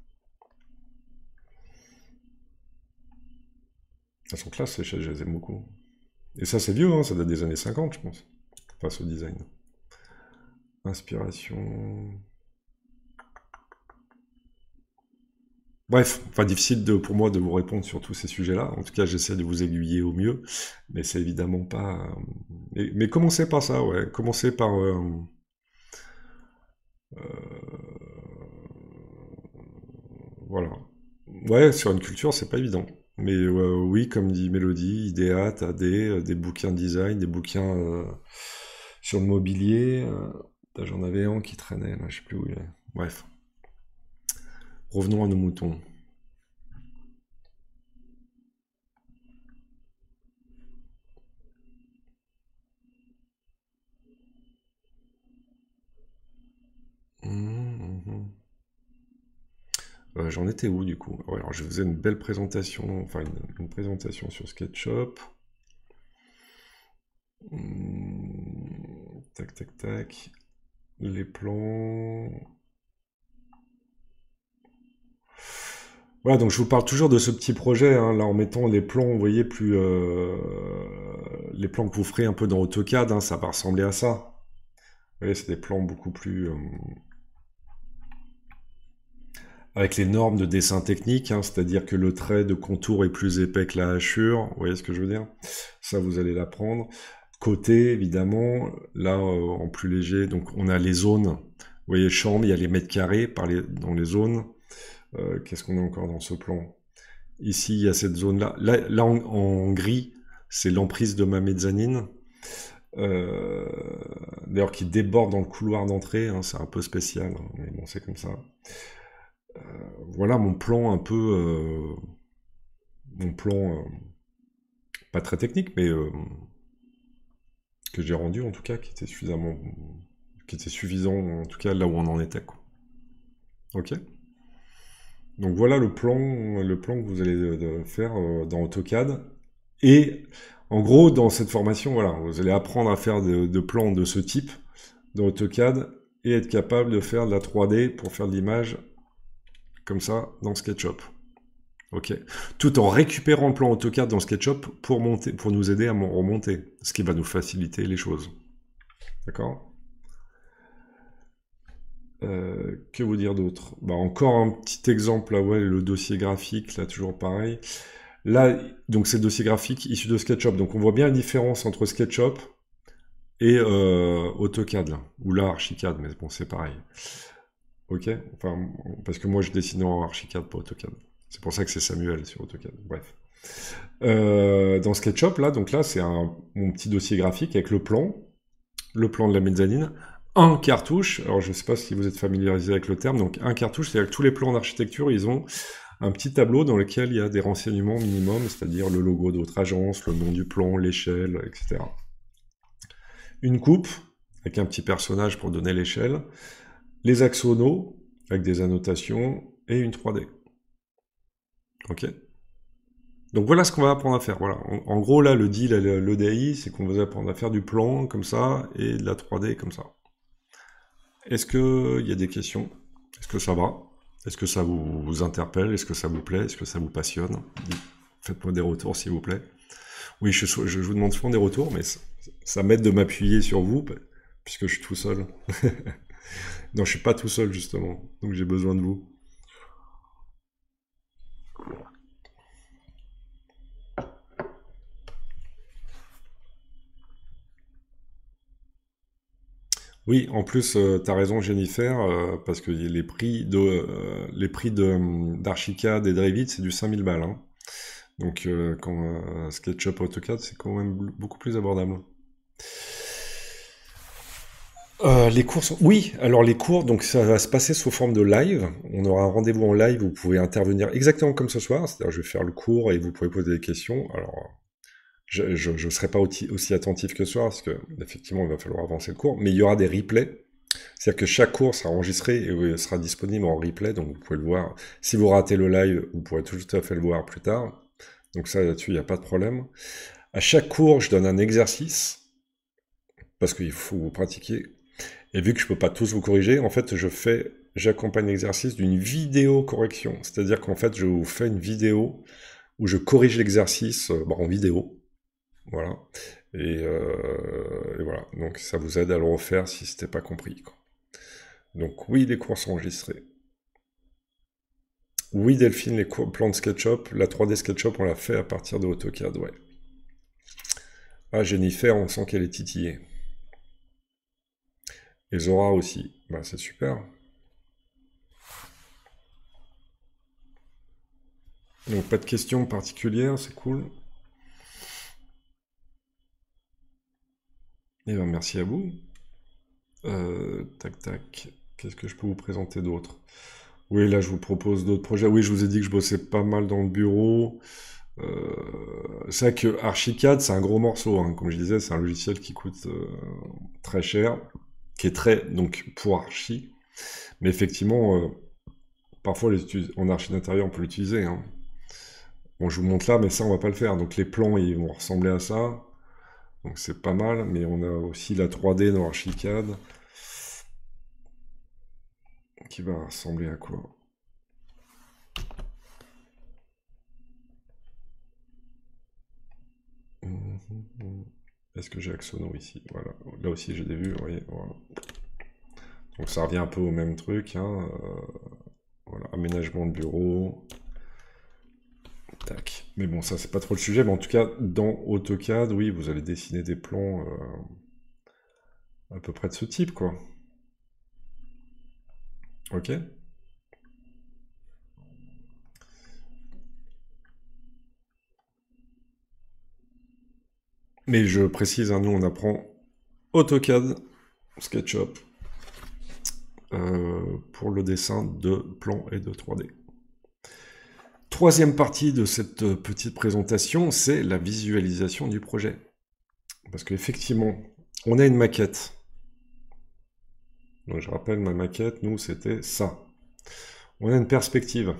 Elles sont classe, ces chaises, je les aime beaucoup. Et ça, c'est vieux, hein, ça date des années 50, je pense. Enfin, ce design. Inspiration. Bref, enfin, difficile pour moi de vous répondre sur tous ces sujets-là. En tout cas, j'essaie de vous aiguiller au mieux, mais c'est évidemment pas. Mais commencez par ça, ouais. Commencez par. Voilà. Ouais, sur une culture, c'est pas évident. Mais oui, comme dit Mélodie, Idéat, AD, des bouquins de design, des bouquins sur le mobilier. J'en avais un qui traînait, là, je sais plus où il est. Bref, revenons à nos moutons. Mhm. J'en étais où du coup? Ouais, alors je faisais une belle présentation, enfin une présentation sur SketchUp. Tac, tac, tac. Les plans. Voilà, donc je vous parle toujours de ce petit projet, hein, là en mettant les plans, vous voyez, plus les plans que vous ferez un peu dans AutoCAD, hein, ça va ressembler à ça. Vous voyez, c'est des plans beaucoup plus avec les normes de dessin technique, hein, c'est-à-dire que le trait de contour est plus épais que la hachure, vous voyez ce que je veux dire? Ça, vous allez l'apprendre. Côté, évidemment, là, en plus léger, donc on a les zones. Vous voyez, chambre, il y a les mètres carrés dans les zones. Qu'est-ce qu'on a encore dans ce plan? Ici, il y a cette zone-là. Là en gris, c'est l'emprise de ma mezzanine. Euh, D'ailleurs, qui déborde dans le couloir d'entrée, hein, c'est un peu spécial, hein, mais bon, c'est comme ça. Voilà mon plan un peu, mon plan pas très technique, mais que j'ai rendu en tout cas, qui était suffisant en tout cas là où on en était, quoi. Ok. Donc voilà le plan que vous allez faire dans AutoCAD. Et En gros, dans cette formation, voilà, vous allez apprendre à faire de plans de ce type dans AutoCAD et être capable de faire de la 3D pour faire de l'image comme ça dans SketchUp. Ok. Tout en récupérant le plan AutoCAD dans SketchUp pour monter, pour nous aider à remonter, ce qui va nous faciliter les choses. D'accord? Que vous dire d'autre? Bah, encore un petit exemple, là, ouais, le dossier graphique, là, toujours pareil. Là, donc c'est le dossier graphique issu de SketchUp. Donc on voit bien la différence entre SketchUp et AutoCAD, là, ou là Archicad, mais bon, c'est pareil. Ok? Enfin, parce que moi je dessine en Archicad, pas AutoCAD. C'est pour ça que c'est Samuel sur AutoCAD. Bref. Dans SketchUp, là, donc là, c'est mon petit dossier graphique avec le plan de la mezzanine, un cartouche. Alors, je ne sais pas si vous êtes familiarisé avec le terme. Donc, un cartouche, c'est-à-dire que tous les plans d'architecture, ils ont un petit tableau dans lequel il y a des renseignements minimums, c'est-à-dire le logo de votre agence, le nom du plan, l'échelle, etc. Une coupe, avec un petit personnage pour donner l'échelle, les axonaux, avec des annotations, et une 3D. Ok? Donc voilà ce qu'on va apprendre à faire. Voilà. En gros, là, le deal, l'EDI, c'est qu'on va apprendre à faire du plan comme ça, et de la 3D comme ça. Est-ce qu'il y a des questions? Est-ce que ça va? Est-ce que ça vous interpelle? Est-ce que ça vous plaît? Est-ce que ça vous passionne? Faites-moi des retours, s'il vous plaît. Oui, je vous demande souvent des retours, mais ça m'aide de m'appuyer sur vous, puisque je suis tout seul. Non, je suis pas tout seul, justement. Donc j'ai besoin de vous. Oui, en plus, tu as raison, Jennifer, parce que les prix d'Archicad et de Revit, c'est du 5000 balles, hein. Donc, quand SketchUp AutoCAD, c'est quand même beaucoup plus abordable. Les cours sont... Oui, alors les cours, donc ça va se passer sous forme de live. On aura un rendez-vous en live, vous pouvez intervenir exactement comme ce soir, c'est-à-dire je vais faire le cours et vous pouvez poser des questions. Alors, je ne serai pas aussi attentif que ce soir, parce que effectivement, il va falloir avancer le cours, mais il y aura des replays. C'est-à-dire que chaque cours sera enregistré et sera disponible en replay, donc vous pouvez le voir. Si vous ratez le live, vous pourrez tout à fait le voir plus tard. Donc ça, là-dessus, il n'y a pas de problème. À chaque cours, je donne un exercice, parce qu'il faut vous pratiquer. Et vu que je peux pas tous vous corriger, en fait, j'accompagne l'exercice d'une vidéo correction. C'est-à-dire qu'en fait, je vous fais une vidéo où je corrige l'exercice en vidéo. Voilà. Et voilà. Donc ça vous aide à le refaire si c'était pas compris, quoi. Donc oui, les cours sont enregistrés. Oui, Delphine, les plans de SketchUp, la 3D SketchUp, on l'a fait à partir de AutoCAD, ouais. Ah, Jennifer, on sent qu'elle est titillée. Et Zora aussi. Bah, c'est super. Donc pas de questions particulières, c'est cool. Et ben merci à vous. Tac tac. Qu'est-ce que je peux vous présenter d'autre? Oui, là je vous propose d'autres projets. Oui, je vous ai dit que je bossais pas mal dans le bureau. C'est vrai que Archicad, c'est un gros morceau, hein. Comme je disais, c'est un logiciel qui coûte très cher, qui est très, donc, pour Archi. Mais effectivement, parfois, en archi d'intérieur, on peut l'utiliser, hein. Bon, je vous montre là, mais ça, on va pas le faire. Donc, les plans, ils vont ressembler à ça. Donc, c'est pas mal. Mais on a aussi la 3D dans Archicad, qui va ressembler à quoi? Est-ce que j'ai Axono ici? Voilà. Là aussi, j'ai des vues, vous voyez. Voilà. Donc, ça revient un peu au même truc, hein. Voilà, aménagement de bureau. Tac. Mais bon, ça, c'est pas trop le sujet. Mais en tout cas, dans AutoCAD, oui, vous allez dessiner des plans à peu près de ce type, quoi. Ok? Mais je précise, hein, nous, on apprend AutoCAD, SketchUp, pour le dessin de plans et de 3D. Troisième partie de cette petite présentation, c'est la visualisation du projet. Parce qu'effectivement, on a une maquette. Donc je rappelle, ma maquette, nous, c'était ça. On a une perspective.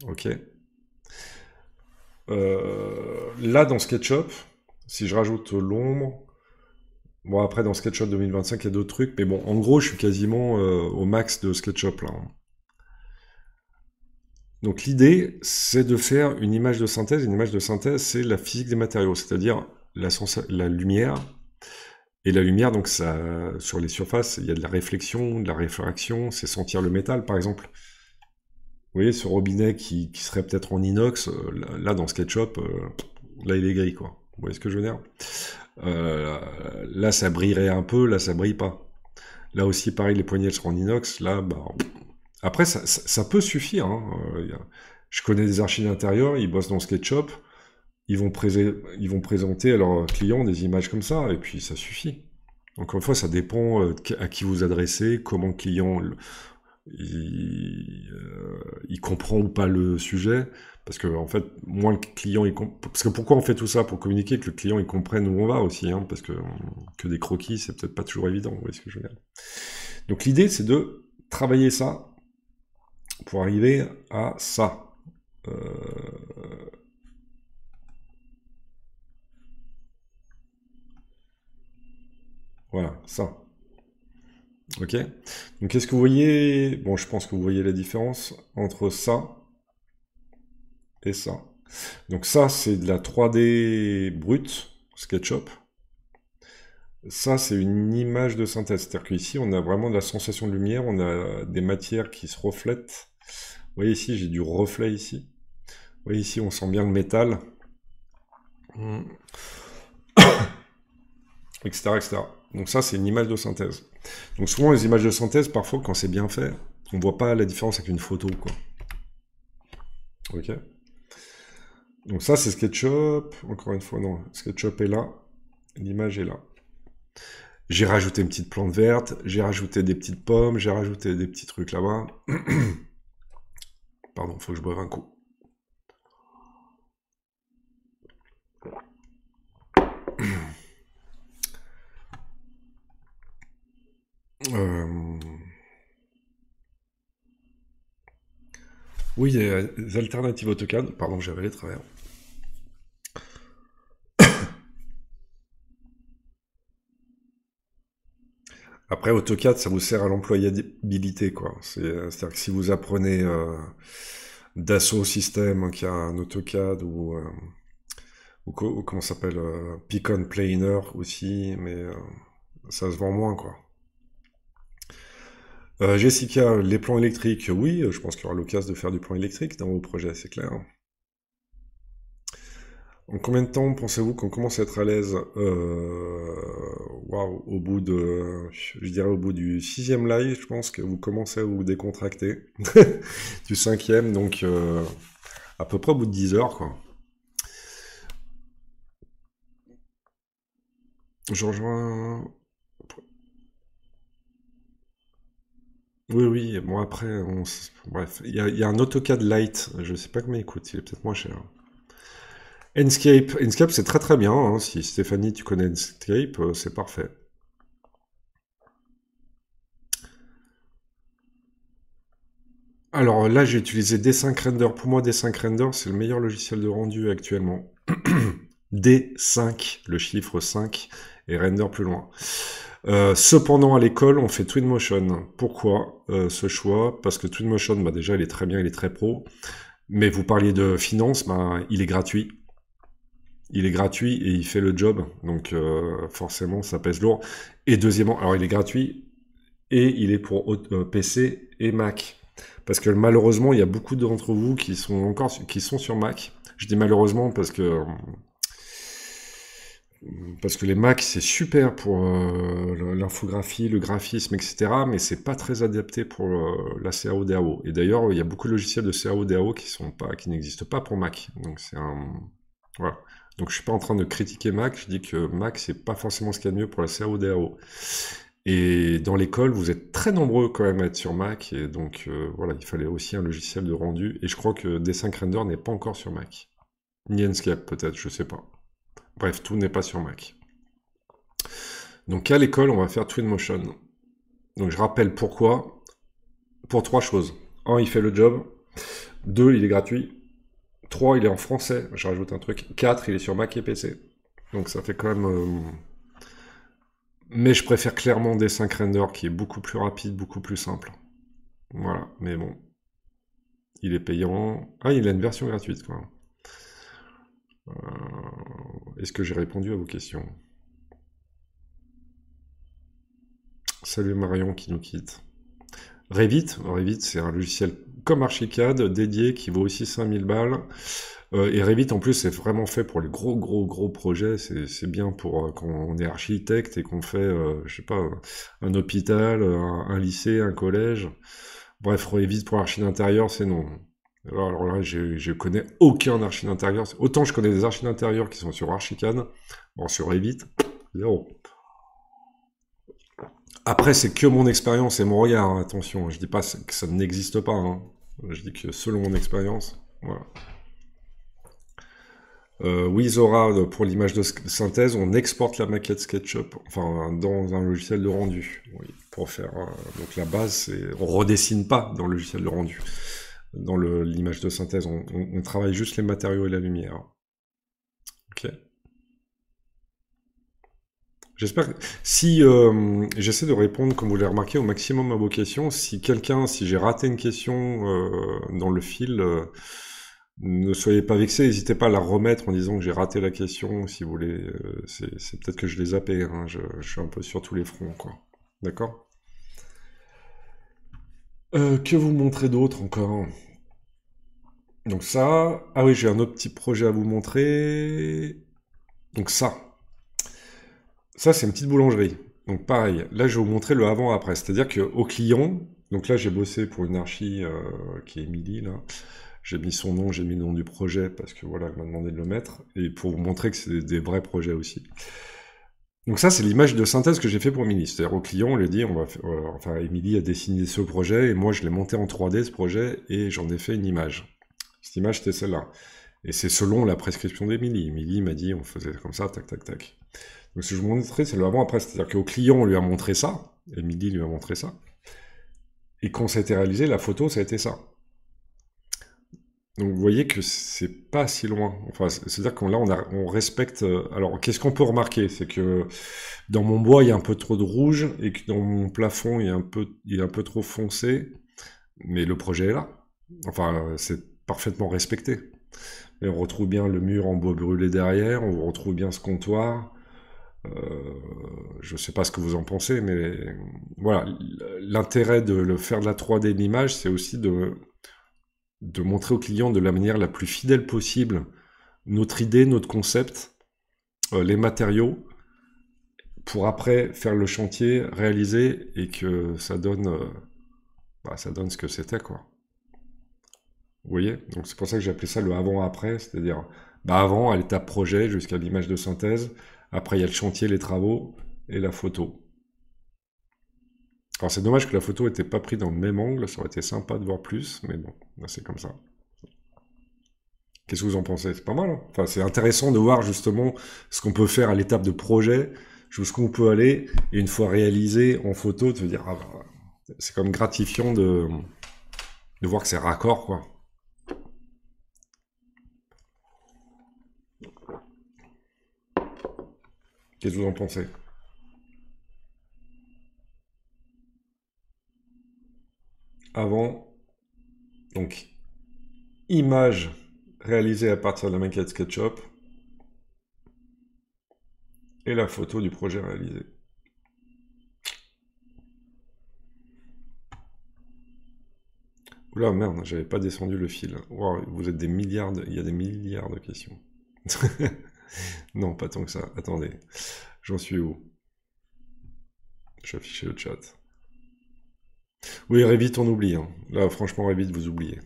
Ok. Là, dans SketchUp, Si je rajoute l'ombre, bon après dans SketchUp 2025 il y a d'autres trucs, mais bon en gros je suis quasiment au max de SketchUp là. Donc l'idée c'est de faire une image de synthèse. Une image de synthèse c'est la physique des matériaux, c'est-à-dire la lumière. Et la lumière, donc ça, sur les surfaces, il y a de la réflexion, de la réfraction, c'est sentir le métal par exemple. Vous voyez, ce robinet qui serait peut-être en inox, là dans SketchUp, là il est gris quoi. Vous voyez ce que je veux dire? Euh, Là ça brillerait un peu, là ça brille pas. Là aussi pareil, les poignées elles seront en inox, là bah... Après ça peut suffire, hein. Je connais des architectes d'intérieur, ils bossent dans SketchUp, ils vont présenter à leurs clients des images comme ça, et puis ça suffit. Encore une fois, ça dépend à qui vous adressez, comment le client il comprend ou pas le sujet, parce que en fait, moins le client parce que pourquoi on fait tout ça? Pour communiquer, que le client il comprenne où on va aussi, hein, parce que des croquis, c'est peut-être pas toujours évident, vous voyez ce que je veux dire. Donc l'idée, c'est de travailler ça pour arriver à ça. Euh, voilà, ça. Ok? Donc est-ce que vous voyez... Bon, je pense que vous voyez la différence entre ça et ça. Donc ça, c'est de la 3D brute, SketchUp. Ça, c'est une image de synthèse. C'est-à-dire qu'ici, on a vraiment de la sensation de lumière, on a des matières qui se reflètent. Vous voyez ici, j'ai du reflet ici. Vous voyez ici, on sent bien le métal, etc., etc. Donc ça, c'est une image de synthèse. Donc souvent, les images de synthèse, parfois, quand c'est bien fait, on voit pas la différence avec une photo, quoi. Ok? Donc ça, c'est SketchUp. Encore une fois, non. SketchUp est là. L'image est là. J'ai rajouté une petite plante verte, j'ai rajouté des petites pommes, j'ai rajouté des petits trucs là-bas. Pardon, faut que je boive un coup. Euh, Oui, il y a des alternatives AutoCAD. Pardon, j'avais les travers. Après, AutoCAD, ça vous sert à l'employabilité, quoi. C'est-à-dire que si vous apprenez Dassault Systèmes, qui a un AutoCAD, ou comment ça s'appelle, Picon Planer aussi, mais ça se vend moins, quoi. Jessica, les plans électriques, oui, je pense qu'il y aura l'occasion de faire du plan électrique dans vos projets, c'est clair. En combien de temps pensez-vous qu'on commence à être à l'aise waouh, au bout de, je dirais au bout du 6e live, je pense que vous commencez à vous décontracter. Du 5e, donc à peu près au bout de 10 heures, quoi. Je rejoins... Oui, oui, bon après, bref, il y a un AutoCAD Lite, je sais pas combien il coûte, il est peut-être moins cher. Enscape c'est très très bien, hein. Si Stéphanie tu connais Enscape, c'est parfait. Alors là j'ai utilisé D5 Render, pour moi D5 Render c'est le meilleur logiciel de rendu actuellement. D5, le chiffre 5, et Render plus loin. Cependant, à l'école, on fait Twinmotion. Pourquoi ce choix? Parce que Twinmotion, bah, déjà, il est très bien, il est très pro. Mais vous parliez de finance, bah, il est gratuit. Il est gratuit et il fait le job. Donc, forcément, ça pèse lourd. Et deuxièmement, alors il est gratuit et il est pour PC et Mac. Parce que malheureusement, il y a beaucoup d'entre vous qui sont sur Mac. Je dis malheureusement parce que les Mac, c'est super pour l'infographie, le graphisme, etc. Mais c'est pas très adapté pour la CAO DAO. Et d'ailleurs, il y a beaucoup de logiciels de CAO DAO qui n'existent pas pour Mac. Donc c'est un... Voilà. Donc je suis pas en train de critiquer Mac, je dis que Mac, c'est pas forcément ce qu'il y a de mieux pour la CAO DAO. Et dans l'école, vous êtes très nombreux quand même à être sur Mac. Et donc voilà, il fallait aussi un logiciel de rendu. Et je crois que D5 Render n'est pas encore sur Mac. Ni Enscape peut-être, je sais pas. Bref, tout n'est pas sur Mac. Donc à l'école, on va faire Twinmotion. Donc je rappelle pourquoi. Pour 3 choses. 1, il fait le job. 2, il est gratuit. 3, il est en français. Je rajoute un truc. 4, il est sur Mac et PC. Donc ça fait quand même... Mais je préfère clairement Desync Render qui est beaucoup plus rapide, beaucoup plus simple. Voilà, mais bon. Il est payant. Ah, il a une version gratuite, quoi. Est-ce que j'ai répondu à vos questions? Salut Marion qui nous quitte. Revit, c'est un logiciel comme Archicad, dédié, qui vaut aussi 5000 balles. Et Revit, en plus, c'est vraiment fait pour les gros projets. C'est bien pour quand on est architecte et qu'on fait, je sais pas, un hôpital, un lycée, un collège. Bref, Revit pour l'archi d'intérieur, c'est non. Alors là, je connais aucun archi d'intérieur. Autant je connais des archis d'intérieur qui sont sur Archicad, bon, sur Revit, zéro. Après, c'est que mon expérience et mon regard, hein, attention. Je dis pas que ça n'existe pas, hein. Je dis que selon mon expérience, voilà. Oui, Zora, pour l'image de synthèse, on exporte la maquette SketchUp, enfin, dans un logiciel de rendu. Oui, pour faire. Donc la base, c'est. On redessine pas dans le logiciel de rendu. Dans l'image de synthèse, on travaille juste les matériaux et la lumière. Ok. J'espère que si j'essaie de répondre, comme vous l'avez remarqué, au maximum à vos questions. Si j'ai raté une question dans le fil, ne soyez pas vexés, n'hésitez pas à la remettre en disant que j'ai raté la question, si vous voulez. C'est peut-être que je l'ai zappé, hein, je suis un peu sur tous les fronts, quoi. D'accord? Que vous montrer d'autre encore? Donc ça... Ah oui, j'ai un autre petit projet à vous montrer. Donc ça. Ça, c'est une petite boulangerie. Donc pareil, là je vais vous montrer le avant-après. C'est-à-dire qu'au client, donc là j'ai bossé pour une archi qui est Émilie, là. J'ai mis son nom, j'ai mis le nom du projet parce que voilà, elle m'a demandé de le mettre. Et pour vous montrer que c'est des vrais projets aussi. Donc ça, c'est l'image de synthèse que j'ai fait pour Émilie. C'est-à-dire au client, on lui dit, enfin Émilie a dessiné ce projet et moi je l'ai monté en 3D ce projet et j'en ai fait une image. Cette image, c'était celle-là. Et c'est selon la prescription d'Émilie. Émilie m'a dit, on faisait comme ça, tac, tac, tac. Donc ce que je vous montrais, c'est le avant-après. C'est-à-dire qu'au client, on lui a montré ça. Émilie lui a montré ça. Et quand ça a été réalisé, la photo, ça a été ça. Donc vous voyez que c'est pas si loin. Enfin, c'est-à-dire qu'on là, on respecte... alors, qu'est-ce qu'on peut remarquer? C'est que dans mon bois, il y a un peu trop de rouge et que dans mon plafond, il est un peu trop foncé. Mais le projet est là. Enfin, c'est parfaitement respecté. Et on retrouve bien le mur en bois brûlé derrière, on retrouve bien ce comptoir. Je ne sais pas ce que vous en pensez, mais voilà, l'intérêt de le faire de la 3D de l'image, c'est aussi de montrer au client de la manière la plus fidèle possible notre idée, notre concept, les matériaux, pour après faire le chantier, réaliser et que ça donne ce que c'était, quoi. Vous voyez? Donc c'est pour ça que j'ai appelé ça le avant-après, c'est-à-dire avant, à l'étape projet, jusqu'à l'image de synthèse. Après, il y a le chantier, les travaux et la photo. Alors c'est dommage que la photo n'était pas prise dans le même angle, ça aurait été sympa de voir plus, mais bon, là, c'est comme ça. Qu'est-ce que vous en pensez? C'est pas mal, hein? Enfin, c'est intéressant de voir justement ce qu'on peut faire à l'étape de projet, jusqu'où on peut aller, et une fois réalisé en photo, de se dire, c'est quand même gratifiant de voir que c'est raccord, quoi. Qu'est-ce que vous en pensez? Avant, donc, image réalisée à partir de la maquette SketchUp, et la photo du projet réalisé. Oula, merde, j'avais pas descendu le fil. Wow, vous êtes des milliards il y a des milliards de questions. Non, pas tant que ça. Attendez, j'en suis où? Je vais afficher le chat. Oui, Revit, on oublie, hein. Là, franchement, Revit, vous oubliez.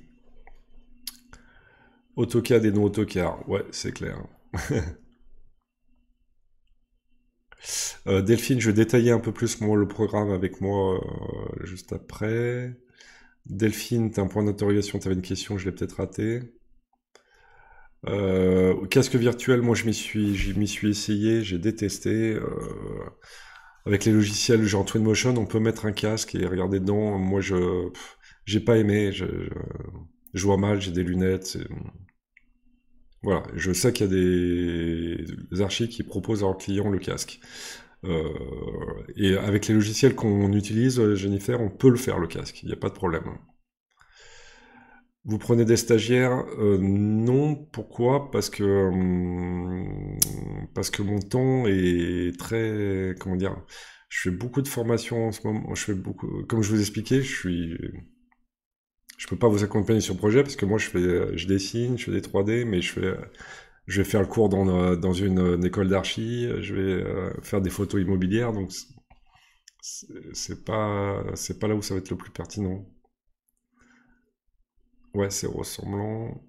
AutoCAD et non AutoCAD, ouais, c'est clair. Delphine, je vais détailler un peu plus le programme avec moi juste après. Delphine, t'as un point d'interrogation, t'avais une question, je l'ai peut-être raté. Casque virtuel, moi je m'y suis essayé, j'ai détesté. Avec les logiciels genre Twinmotion, on peut mettre un casque et regarder dedans. Moi j'ai pas aimé, je vois mal, j'ai des lunettes. Voilà, je sais qu'il y a des archis qui proposent à leurs clients le casque. Euh, et avec les logiciels qu'on utilise, Jennifer, on peut le faire, le casque, il n'y a pas de problème. Vous prenez des stagiaires? Non. Pourquoi? Parce que mon temps est très, comment dire, je fais beaucoup de formations en ce moment. Je fais beaucoup, comme je vous expliquais, je peux pas vous accompagner sur le projet parce que moi je dessine, je fais des 3D, mais je vais faire le cours dans une école d'archi, je vais faire des photos immobilières, donc c'est pas là où ça va être le plus pertinent. Ouais, c'est ressemblant.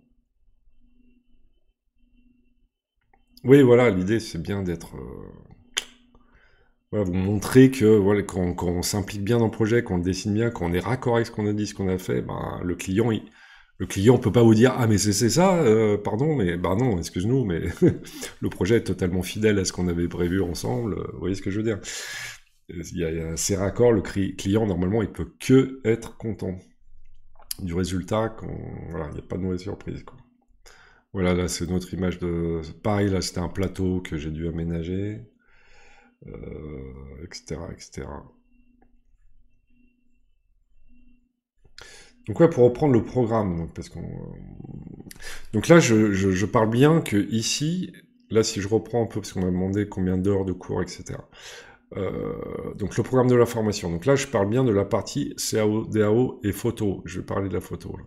Oui, voilà, l'idée c'est bien d'être, voilà, vous montrer que voilà, quand on s'implique bien dans le projet, qu'on le dessine bien, qu'on est raccord avec ce qu'on a dit, ce qu'on a fait, ben, le client peut pas vous dire ah mais c'est ça, pardon, mais bah non, excuse-nous, mais le projet est totalement fidèle à ce qu'on avait prévu ensemble. Vous voyez ce que je veux dire? Il y a ces raccords, le client normalement il peut que être content du résultat quand voilà, il n'y a pas de mauvaise surprise, quoi. Voilà, là c'est notre image de pareil, là c'était un plateau que j'ai dû aménager, etc., etc. Donc ouais, pour reprendre le programme, donc là je parle bien que ici, là si je reprends un peu parce qu'on m'a demandé combien d'heures de cours, etc. Donc le programme de la formation. Donc là je parle bien de la partie CAO, DAO et photo. Je vais parler de la photo là.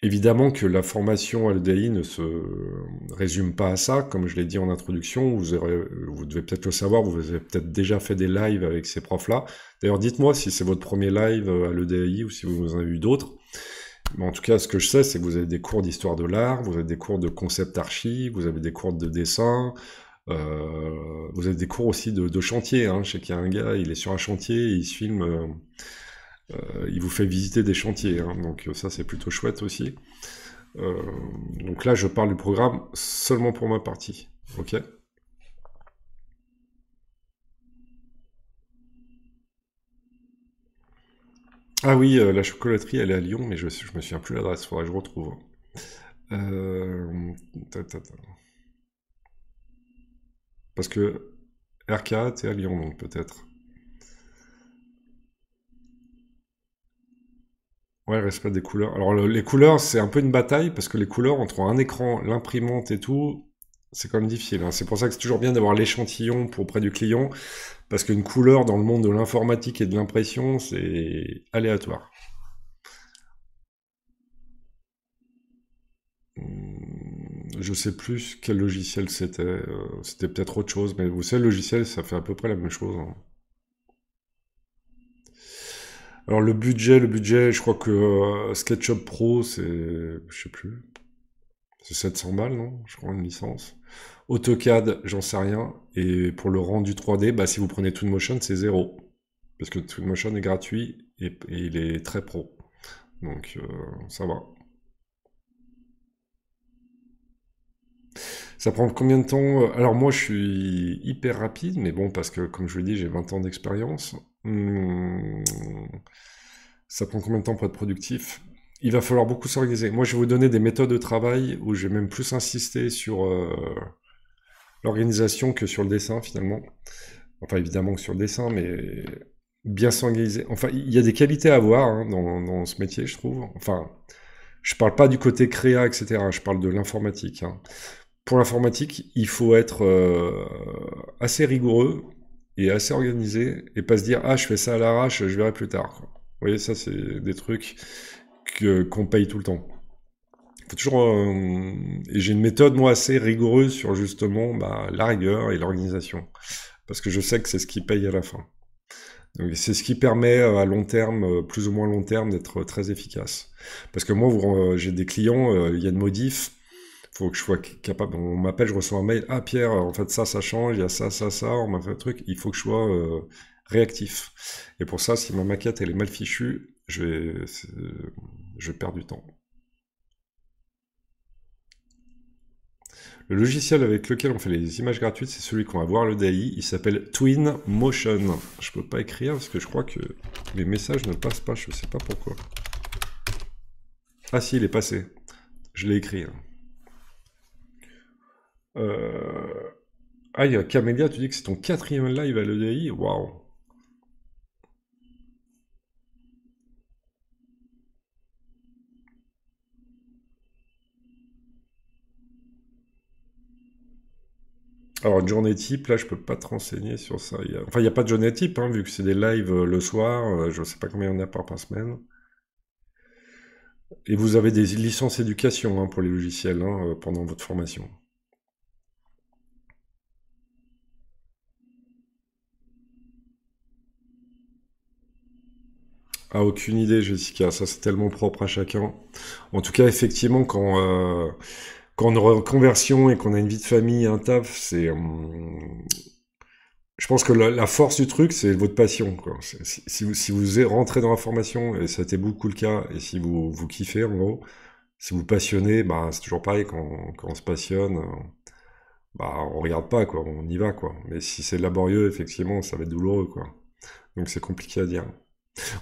Évidemment que la formation à l'EDI ne se résume pas à ça, comme je l'ai dit en introduction, vous devez peut-être le savoir, vous avez peut-être déjà fait des lives avec ces profs-là. D'ailleurs, dites-moi si c'est votre premier live à l'EDI ou si vous en avez eu d'autres. Mais en tout cas, ce que je sais, c'est que vous avez des cours d'histoire de l'art, vous avez des cours de concept archi, vous avez des cours de dessin, vous avez des cours aussi de chantier. Hein. Je sais qu'il y a un gars, il est sur un chantier, il se filme... il vous fait visiter des chantiers, hein, donc ça c'est plutôt chouette aussi. Euh, donc là je parle du programme seulement pour ma partie, ok? Ah oui, la chocolaterie elle est à Lyon, mais je me souviens plus l'adresse, faudrait que je retrouve. Euh, Parce que RK, t'es à Lyon donc peut-être. Ouais, respect des couleurs. Alors les couleurs, c'est un peu une bataille parce que les couleurs entre un écran, l'imprimante et tout, c'est quand même difficile, hein. C'est pour ça que c'est toujours bien d'avoir l'échantillon pour auprès du client parce qu'une couleur dans le monde de l'informatique et de l'impression, c'est aléatoire. Je sais plus quel logiciel c'était. C'était peut-être autre chose, mais vous savez, le logiciel, ça fait à peu près la même chose, hein. Alors le budget, je crois que SketchUp Pro, c'est, je sais plus, c'est 700 balles, non? Je crois une licence. AutoCAD, j'en sais rien. Et pour le rendu 3D, bah, si vous prenez Twinmotion, c'est zéro. Parce que Twinmotion est gratuit et il est très pro. Donc ça va. Ça prend combien de temps? Alors moi je suis hyper rapide, mais bon, parce que comme je vous l'ai dit, j'ai 20 ans d'expérience. Ça prend combien de temps pour être productif? Il va falloir beaucoup s'organiser. Moi je vais vous donner des méthodes de travail où je vais même plus insister sur l'organisation que sur le dessin finalement. Enfin évidemment que sur le dessin, mais bien s'organiser. Enfin, il y a des qualités à avoir hein, dans ce métier, je trouve. Enfin, je parle pas du côté créa, etc. Je parle de l'informatique, hein. Pour l'informatique, il faut être assez rigoureux et assez organisé et pas se dire ah je fais ça à l'arrache, je verrai plus tard, quoi. Vous voyez, ça c'est des trucs qu'on paye tout le temps. Faut toujours et j'ai une méthode moi assez rigoureuse sur justement bah, la rigueur et l'organisation parce que je sais que c'est ce qui paye à la fin. Donc c'est ce qui permet à long terme, plus ou moins long terme, d'être très efficace. Parce que moi, j'ai des clients, il y a une modif, faut que je sois capable. On m'appelle, je reçois un mail. Ah Pierre, en fait ça change, il y a ça, on m'a fait un truc. Il faut que je sois réactif. Et pour ça, si ma maquette elle est mal fichue, je perds du temps. Le logiciel avec lequel on fait les images gratuites, c'est celui qu'on va voir à l'EDI. Il s'appelle Twinmotion. Je peux pas écrire parce que je crois que les messages ne passent pas. Je sais pas pourquoi. Ah si, il est passé. Je l'ai écrit, hein. Euh, Ah, il y a Camélia, tu dis que c'est ton quatrième live à l'EDI? Waouh! Alors, une journée type, là, je peux pas te renseigner sur ça. Enfin, il n'y a pas de journée type, hein, vu que c'est des lives le soir. Je sais pas combien il y en a par semaine. Et vous avez des licences éducation hein, pour les logiciels hein, pendant votre formation. Ah, aucune idée, Jessica. Ça, c'est tellement propre à chacun. En tout cas, effectivement, quand on est en reconversion et qu'on a une vie de famille, un taf, je pense que la force du truc, c'est votre passion, quoi. Si vous rentrez dans la formation, et ça a été beaucoup le cas, et si vous kiffez, en gros, si vous passionnez, bah, c'est toujours pareil, quand on se passionne, bah, on regarde pas, quoi, on y va, quoi. Mais si c'est laborieux, effectivement, ça va être douloureux, quoi. Donc c'est compliqué à dire.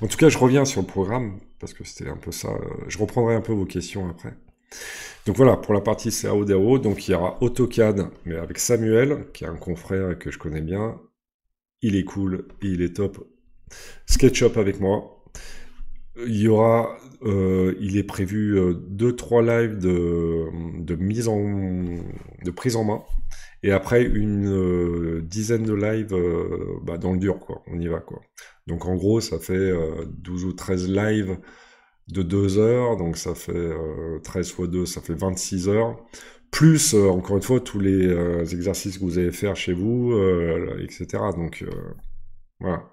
En tout cas, je reviens sur le programme, parce que c'était un peu ça. Je reprendrai un peu vos questions après. Donc voilà, pour la partie CAO DAO, donc il y aura AutoCAD, mais avec Samuel, qui est un confrère que je connais bien. Il est cool, et il est top. SketchUp avec moi. Il est prévu 2-3 lives de prise en main. Et après, une dizaine de lives bah, dans le dur, quoi. On y va, quoi. Donc en gros, ça fait 12 ou 13 lives de 2 heures. Donc ça fait 13 fois 2, ça fait 26 heures. Plus, encore une fois, tous les exercices que vous allez faire chez vous, etc. Donc voilà.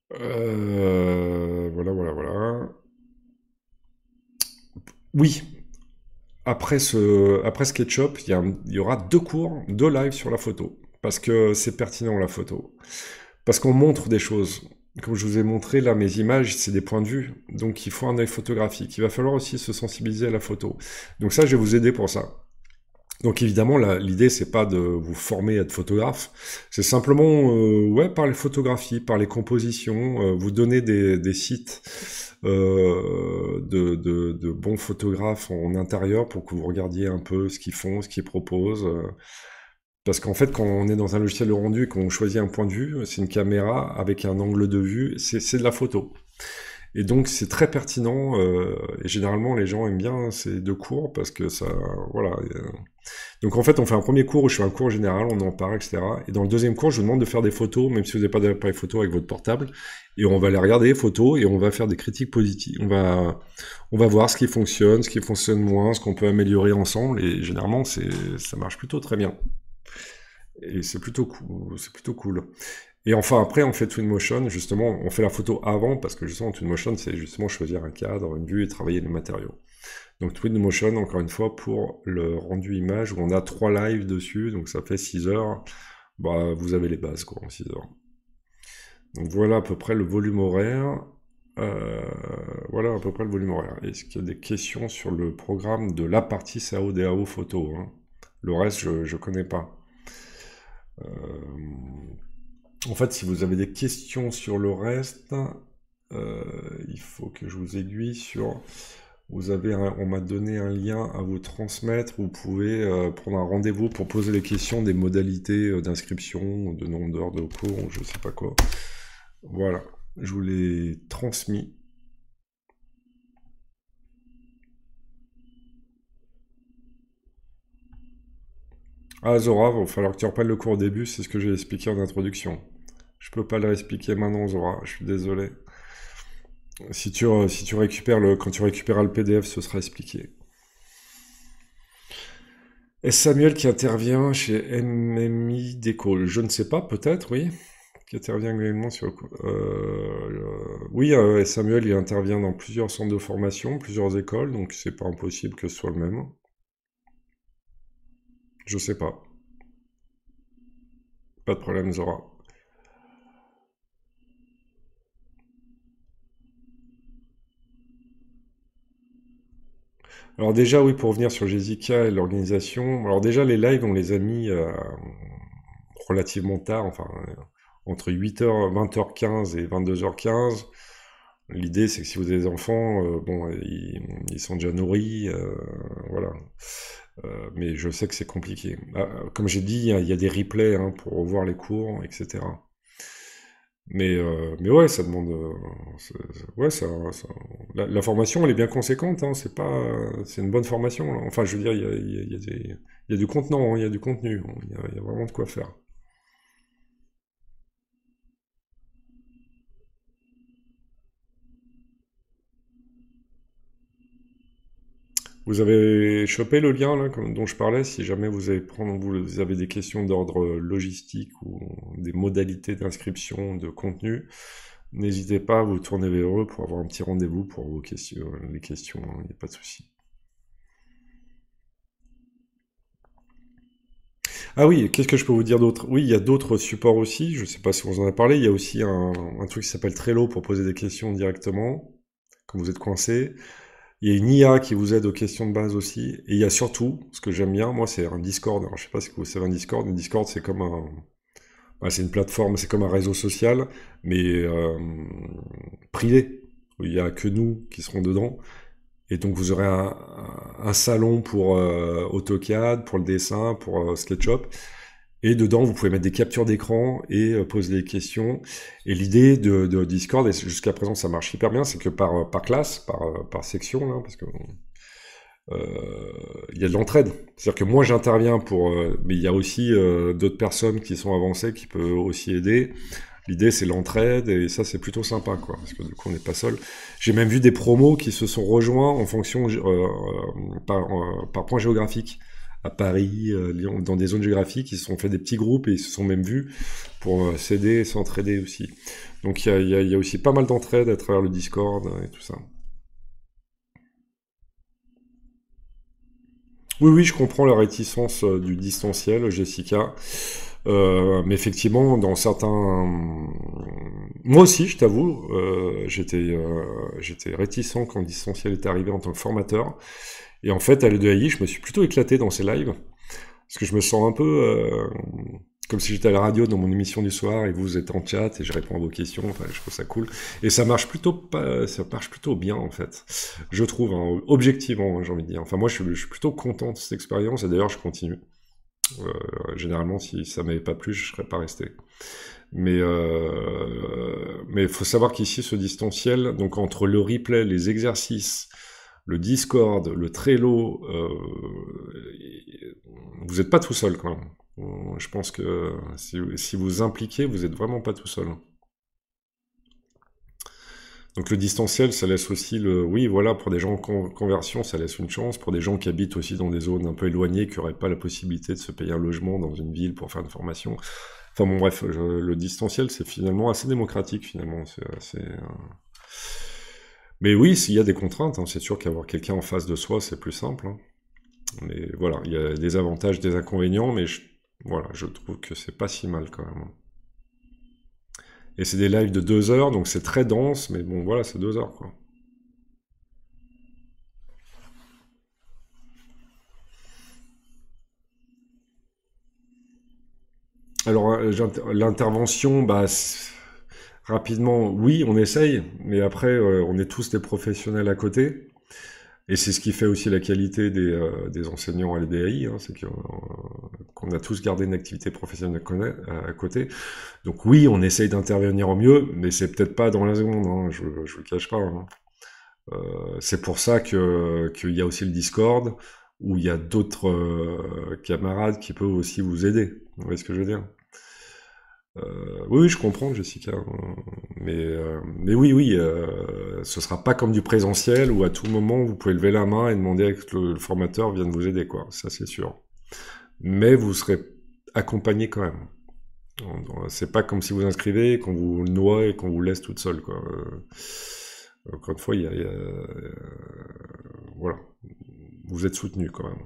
Voilà, voilà, voilà. Oui, après SketchUp, il y aura 2 cours, 2 lives sur la photo. Parce que c'est pertinent la photo. Parce qu'on montre des choses. Comme je vous ai montré, là, mes images, c'est des points de vue. Donc il faut un œil photographique. Il va falloir aussi se sensibiliser à la photo. Donc ça, je vais vous aider pour ça. Donc évidemment, l'idée, c'est pas de vous former à être photographe. C'est simplement, ouais, par les photographies, par les compositions, vous donner des sites de bons photographes en intérieur pour que vous regardiez un peu ce qu'ils font, ce qu'ils proposent. Parce qu'en fait, quand on est dans un logiciel de rendu et qu'on choisit un point de vue, c'est une caméra avec un angle de vue, c'est de la photo. Et donc c'est très pertinent, et généralement les gens aiment bien ces 2 cours parce que ça, voilà. Donc en fait, on fait un premier cours où je fais un cours général, on en parle, etc. Et dans le deuxième cours, je vous demande de faire des photos, même si vous n'avez pas d'appareil photo avec votre portable, et on va les regarder les photos et on va faire des critiques positives. On va voir ce qui fonctionne moins, ce qu'on peut améliorer ensemble, et généralement ça marche plutôt très bien. Et c'est plutôt cool, c'est plutôt cool. Et enfin, après, on fait Twinmotion, justement, on fait la photo avant, parce que justement, Twinmotion, c'est justement choisir un cadre, une vue et travailler les matériaux. Donc Twinmotion, encore une fois, pour le rendu image, où on a 3 lives dessus, donc ça fait 6 heures. Bah, vous avez les bases, quoi, en 6 heures. Donc voilà à peu près le volume horaire. Euh, voilà à peu près le volume horaire. Est-ce qu'il y a des questions sur le programme de la partie CAO DAO photo hein. Le reste, je ne connais pas. En fait, si vous avez des questions sur le reste, il faut que je vous aiguille sur. On m'a donné un lien à vous transmettre. Vous pouvez prendre un rendez-vous pour poser les questions des modalités d'inscription, de nombre d'heures de cours, ou je sais pas quoi. Voilà, je vous l'ai transmis. Ah Zora, il va falloir que tu reprennes le cours au début, c'est ce que j'ai expliqué en introduction. Je peux pas le réexpliquer maintenant Zora, je suis désolé. Si tu récupères quand tu récupéreras le PDF, ce sera expliqué. Est-ce Samuel qui intervient chez MMI Déco? Je ne sais pas, peut-être, oui. Qui intervient également sur le oui, Samuel, il intervient dans plusieurs centres de formation, plusieurs écoles, donc c'est pas impossible que ce soit le même. Je sais pas. Pas de problème, Zora. Alors déjà, oui, pour revenir sur Jessica et l'organisation. Alors déjà, les lives, on les a mis relativement tard, enfin entre 8h, 20h15 et 22h15. L'idée, c'est que si vous avez des enfants, bon, ils sont déjà nourris. voilà. Mais je sais que c'est compliqué. Comme j'ai dit, il y a des replays hein, pour revoir les cours, etc. Mais ouais, ça demande. Ouais, la formation, elle est bien conséquente. Hein, c'est pas, c'est une bonne formation. Là. Enfin, je veux dire, il y a du contenant, hein, il y a du contenu. Il y a vraiment de quoi faire. Vous avez chopé le lien là, dont je parlais. Si jamais vous avez des questions d'ordre logistique ou des modalités d'inscription de contenu, n'hésitez pas à vous tourner vers eux pour avoir un petit rendez-vous pour vos questions, les questions. Il n'y a pas de souci. Ah oui, qu'est-ce que je peux vous dire d'autre? Oui, il y a d'autres supports aussi, je ne sais pas si on vous en a parlé, il y a aussi un truc qui s'appelle Trello pour poser des questions directement, quand vous êtes coincé. Il y a une IA qui vous aide aux questions de base aussi. Et il y a surtout, ce que j'aime bien, moi, c'est un Discord. Alors, je sais pas si vous savez un Discord. Un Discord, c'est comme c'est une plateforme, c'est comme un réseau social, mais privé. Où il y a que nous qui serons dedans. Et donc vous aurez un salon pour AutoCAD, pour le dessin, pour SketchUp. Et dedans, vous pouvez mettre des captures d'écran et poser des questions. Et l'idée de Discord, et jusqu'à présent ça marche hyper bien, c'est que par classe, par section, là, parce que il y a de l'entraide. C'est-à-dire que moi j'interviens mais il y a aussi d'autres personnes qui sont avancées qui peuvent aussi aider. L'idée, c'est l'entraide, et ça, c'est plutôt sympa, quoi, parce que du coup, on n'est pas seul. J'ai même vu des promos qui se sont rejoints en fonction par point géographique. À Paris, Lyon, dans des zones géographiques, ils se sont fait des petits groupes et ils se sont même vus pour s'aider et s'entraider aussi. Donc, il y a aussi pas mal d'entraide à travers le Discord et tout ça. Oui, oui, je comprends la réticence du distanciel, Jessica. Mais effectivement, dans certains... Moi aussi, je t'avoue, j'étais réticent quand le distanciel est arrivé en tant que formateur. Et en fait, à l'EDAI, je me suis plutôt éclaté dans ces lives. Parce que je me sens un peu comme si j'étais à la radio dans mon émission du soir et vous êtes en chat et je réponds à vos questions. Enfin, je trouve ça cool. Et ça marche plutôt bien, en fait. Je trouve, hein, objectivement, hein, j'ai envie de dire. Enfin, moi, je suis plutôt content de cette expérience et d'ailleurs, je continue. Généralement, si ça m'avait pas plu, je serais pas resté. Mais il faut savoir qu'ici, ce distanciel, donc entre le replay, les exercices, le Discord, le Trello, vous n'êtes pas tout seul quand même. Je pense que si vous impliquez, vous n'êtes vraiment pas tout seul. Donc le distanciel, ça laisse aussi oui, voilà, pour des gens en conversion, ça laisse une chance. Pour des gens qui habitent aussi dans des zones un peu éloignées, qui n'auraient pas la possibilité de se payer un logement dans une ville pour faire une formation. Enfin bon, bref, le distanciel, c'est finalement assez démocratique, finalement. Mais oui, s'il y a des contraintes, hein, c'est sûr qu'avoir quelqu'un en face de soi, c'est plus simple. Hein. Mais voilà, il y a des avantages, des inconvénients, mais voilà, je trouve que c'est pas si mal quand même. Hein. Et c'est des lives de 2 heures, donc c'est très dense, mais bon, voilà, c'est 2 heures, quoi. Alors, l'intervention, rapidement, oui, on essaye, mais après, on est tous des professionnels à côté. Et c'est ce qui fait aussi la qualité des enseignants à l'EDAI, hein, c'est qu'on a tous gardé une activité professionnelle à côté. Donc oui, on essaye d'intervenir au mieux, mais c'est peut-être pas dans la seconde, hein, je vous le cache pas. Hein. C'est pour ça qu'il y a aussi le Discord, où il y a d'autres camarades qui peuvent aussi vous aider. Vous voyez ce que je veux dire? Oui, oui, je comprends, Jessica. Mais oui, oui, ce sera pas comme du présentiel où à tout moment vous pouvez lever la main et demander que le formateur vienne vous aider, quoi. Ça, c'est sûr. Mais vous serez accompagné quand même. C'est pas comme si vous inscrivez, qu'on vous noie et qu'on vous laisse toute seule, quoi. Encore une fois, voilà. Vous êtes soutenu quand même.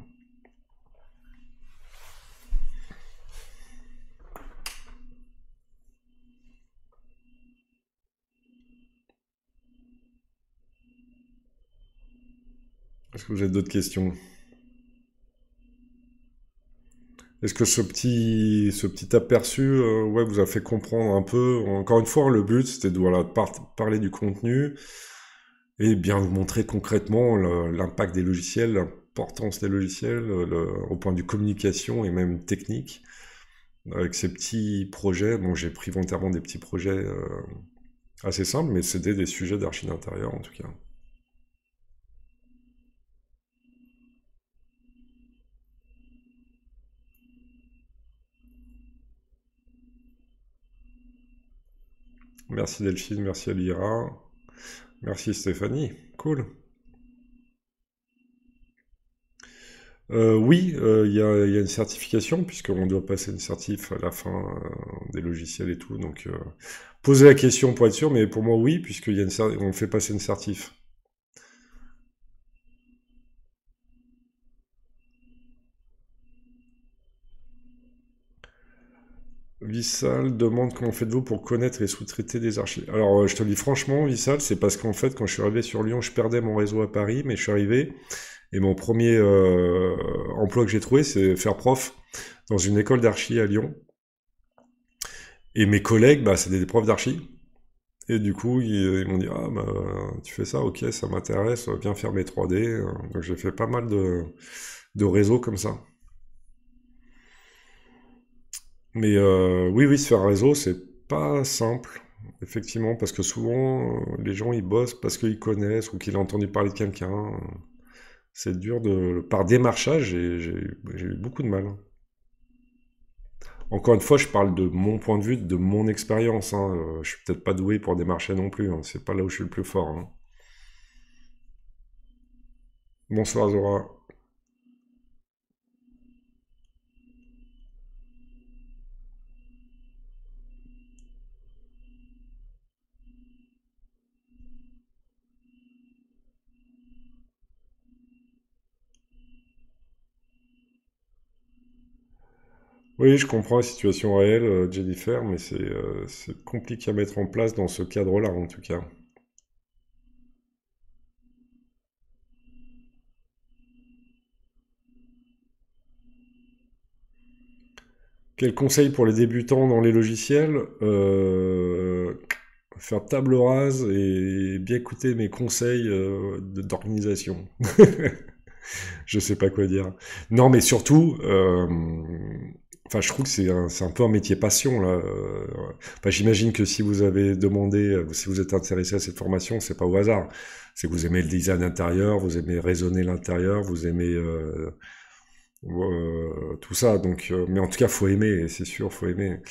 Est-ce que vous avez d'autres questions? Est-ce que ce petit aperçu, ouais, vous a fait comprendre un peu? Encore une fois, le but, c'était de, voilà, parler du contenu et bien vous montrer concrètement l'impact des logiciels. l'importance des logiciels, au point de vue communication et même technique, avec ces petits projets. Bon, j'ai pris volontairement des petits projets assez simples, mais c'était des sujets d'archi d'intérieur en tout cas. Merci Delphine, merci Elvira, merci Stéphanie, cool. Oui, il y a une certification, puisqu'on doit passer une certif à la fin des logiciels et tout. Donc, posez la question pour être sûr, mais pour moi, oui, puisqu'il y a on fait passer une certif. Vissal demande comment faites-vous pour connaître et sous-traiter des archives. Alors, je te le dis franchement, Vissal, c'est parce qu'en fait, quand je suis arrivé sur Lyon, je perdais mon réseau à Paris, mais je suis arrivé, et mon premier emploi que j'ai trouvé, c'est faire prof dans une école d'archi à Lyon. Et mes collègues, bah, c'est des profs d'archi. Et du coup, ils m'ont dit, ah, bah, tu fais ça, ok, ça m'intéresse, viens faire mes 3D. Donc j'ai fait pas mal de réseaux comme ça. Mais oui, oui, se faire un réseau, c'est pas simple, effectivement, parce que souvent, les gens, ils bossent parce qu'ils connaissent ou qu'ils ont entendu parler de quelqu'un. C'est dur de... Par démarchage, j'ai eu beaucoup de mal. Encore une fois, je parle de mon point de vue, de mon expérience, hein. Je suis peut-être pas doué pour démarcher non plus, hein. C'est pas là où je suis le plus fort, hein. Bonsoir Zora. Oui, je comprends la situation réelle, Jennifer, mais c'est compliqué à mettre en place dans ce cadre-là, en tout cas. Quel conseil pour les débutants dans les logiciels? Faire table rase et bien écouter mes conseils d'organisation. Je sais pas quoi dire. Non, mais surtout, enfin, je trouve que c'est un peu un métier passion là. Enfin, j'imagine que si vous avez demandé, si vous êtes intéressé à cette formation, c'est pas au hasard. C'est que vous aimez le design intérieur, vous aimez raisonner l'intérieur, vous aimez tout ça. Donc, mais en tout cas, faut aimer, c'est sûr, faut aimer.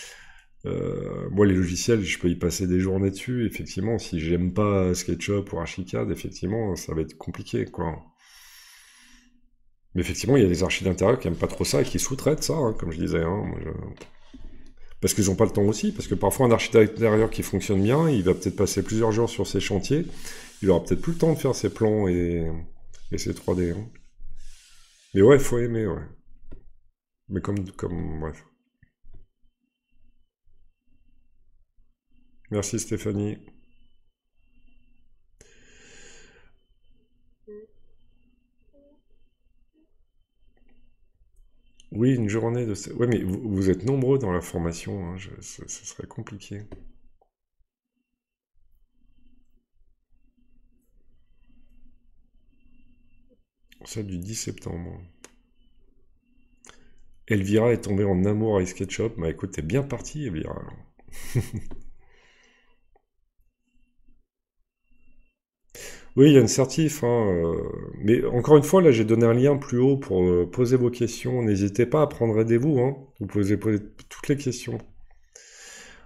Moi, les logiciels, je peux y passer des journées dessus. Effectivement, si j'aime pas SketchUp ou Archicad, effectivement, ça va être compliqué, quoi. Mais effectivement, il y a des archis d'intérieur qui aiment pas trop ça et qui sous-traitent ça, hein, comme je disais, hein. Parce qu'ils n'ont pas le temps aussi. Parce que parfois, un architecte d'intérieur qui fonctionne bien, il va peut-être passer plusieurs jours sur ses chantiers. Il aura peut-être plus le temps de faire ses plans et ses 3D, hein. Mais ouais, faut aimer, ouais. Mais bref. Merci Stéphanie. Oui, une journée de... Ouais, mais vous êtes nombreux dans la formation, hein, ce serait compliqué. Celle du 10 septembre. Elvira est tombée en amour avec SketchUp. Bah écoute, t'es bien parti, Elvira. Oui, il y a une certif, hein, mais encore une fois, là, j'ai donné un lien plus haut pour poser vos questions. N'hésitez pas à prendre rendez-vous, hein. Vous pouvez poser toutes les questions.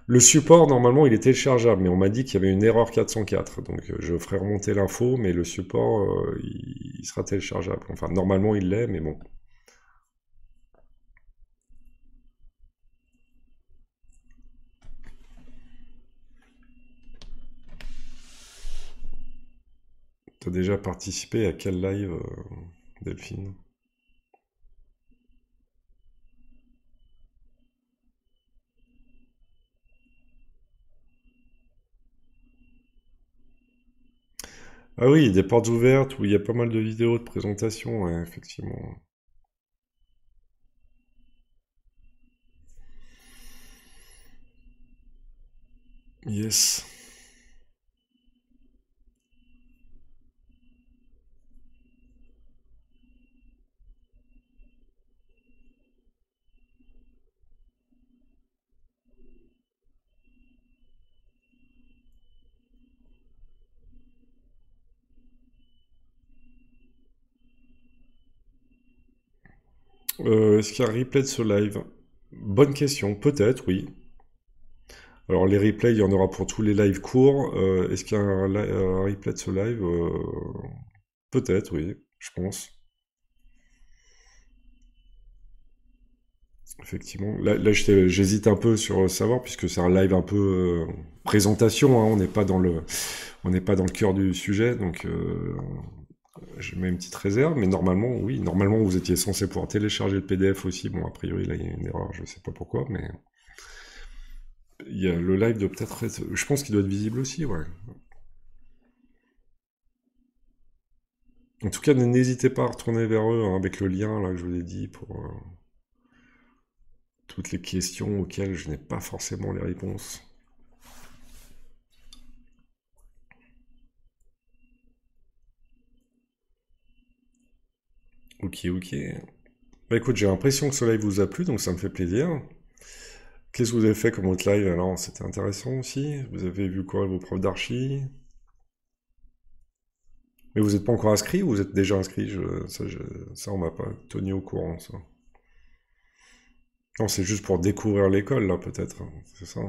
Le support, normalement, il est téléchargeable, mais on m'a dit qu'il y avait une erreur 404. Donc, je ferai remonter l'info, mais le support, il sera téléchargeable. Enfin, normalement, il l'est, mais bon. T'as déjà participé à quel live, Delphine? Ah oui, des portes ouvertes où il y a pas mal de vidéos de présentation, ouais, effectivement. Yes. Est-ce qu'il y a un replay de ce live? Bonne question, peut-être, oui. Alors les replays, il y en aura pour tous les lives courts. Est-ce qu'il y a un replay de ce live? Peut-être, oui, je pense. Effectivement. Là, j'hésite un peu sur savoir, puisque c'est un live un peu présentation, hein, on n'est pas dans le cœur du sujet, donc je mets une petite réserve, mais normalement, oui, normalement vous étiez censé pouvoir télécharger le PDF aussi. Bon, a priori, là, il y a une erreur, je sais pas pourquoi, mais il y a le live de peut-être, je pense qu'il doit être visible aussi, ouais. En tout cas, n'hésitez pas à retourner vers eux hein, avec le lien là que je vous ai dit pour toutes les questions auxquelles je n'ai pas forcément les réponses. Ok, ok. Bah écoute, j'ai l'impression que ce live vous a plu, donc ça me fait plaisir. Qu'est-ce que vous avez fait comme autre live alors? C'était intéressant aussi. Vous avez vu quoi, vos profs d'archi? Mais vous n'êtes pas encore inscrit ou vous êtes déjà inscrit? Ça, on m'a pas tenu au courant, ça. Non, c'est juste pour découvrir l'école, là, peut-être. C'est ça.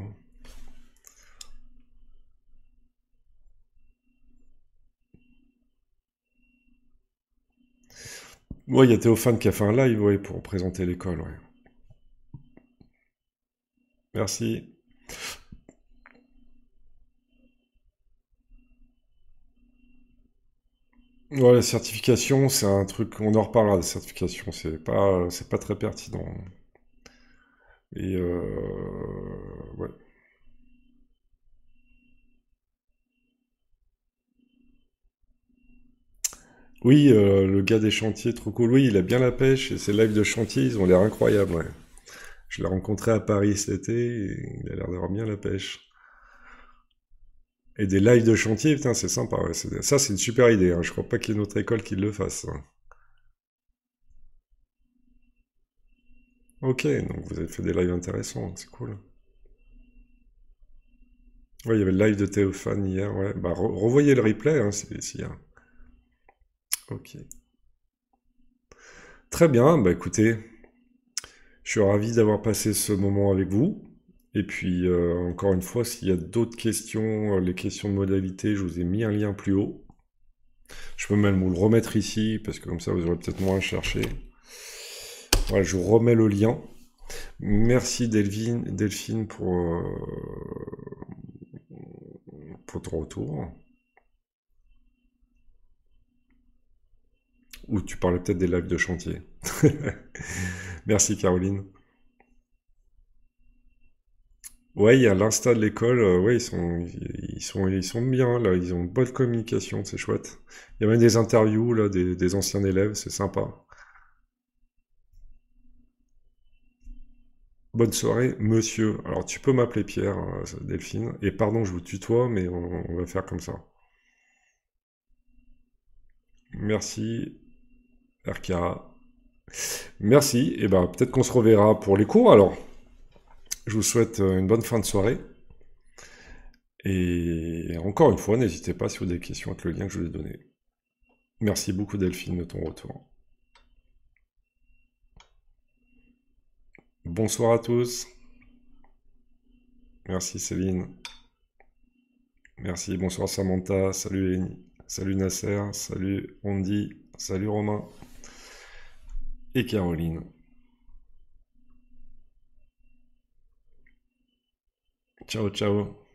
Ouais, il y a Théophane qui a fait un live, ouais, pour présenter l'école, ouais. Merci. Ouais, la certification, c'est un truc, on en reparlera, la certification, c'est pas très pertinent. Et ouais. Oui, le gars des chantiers, trop cool. Oui, il a bien la pêche et ses lives de chantier, ils ont l'air incroyables, ouais. Je l'ai rencontré à Paris cet été et il a l'air d'avoir bien la pêche. Et des lives de chantier, putain, c'est sympa, ouais. Ça, c'est une super idée, hein. Je crois pas qu'il y ait une autre école qui le fasse, hein. Ok, donc vous avez fait des lives intéressants, c'est cool. Ouais, il y avait le live de Théophane hier, ouais. Bah, revoyez le replay, hein, si, hein. Ok. Très bien, bah écoutez, je suis ravi d'avoir passé ce moment avec vous. Et puis, encore une fois, s'il y a d'autres questions, les questions de modalité, je vous ai mis un lien plus haut. Je peux même vous le remettre ici, parce que comme ça, vous aurez peut-être moins à chercher. Voilà, je vous remets le lien. Merci Delphine pour ton retour. Ou tu parlais peut-être des lives de chantier. Merci Caroline. Ouais, il y a l'Insta de l'école, ouais, ils sont bien, là, ils ont une bonne communication, c'est chouette. Il y a même des interviews, là, des anciens élèves, c'est sympa. Bonne soirée, monsieur. Alors, tu peux m'appeler Pierre, Delphine, et pardon, je vous tutoie, mais on va faire comme ça. Merci, RK. Merci, et ben peut-être qu'on se reverra pour les cours, alors. Je vous souhaite une bonne fin de soirée, et encore une fois, n'hésitez pas si vous avez des questions avec le lien que je vous ai donné. Merci beaucoup Delphine de ton retour. Bonsoir à tous. Merci Céline. Merci, bonsoir Samantha. Salut Lénie. Salut Nasser. Salut Andy. Salut Romain. Et Caroline. Ciao, ciao.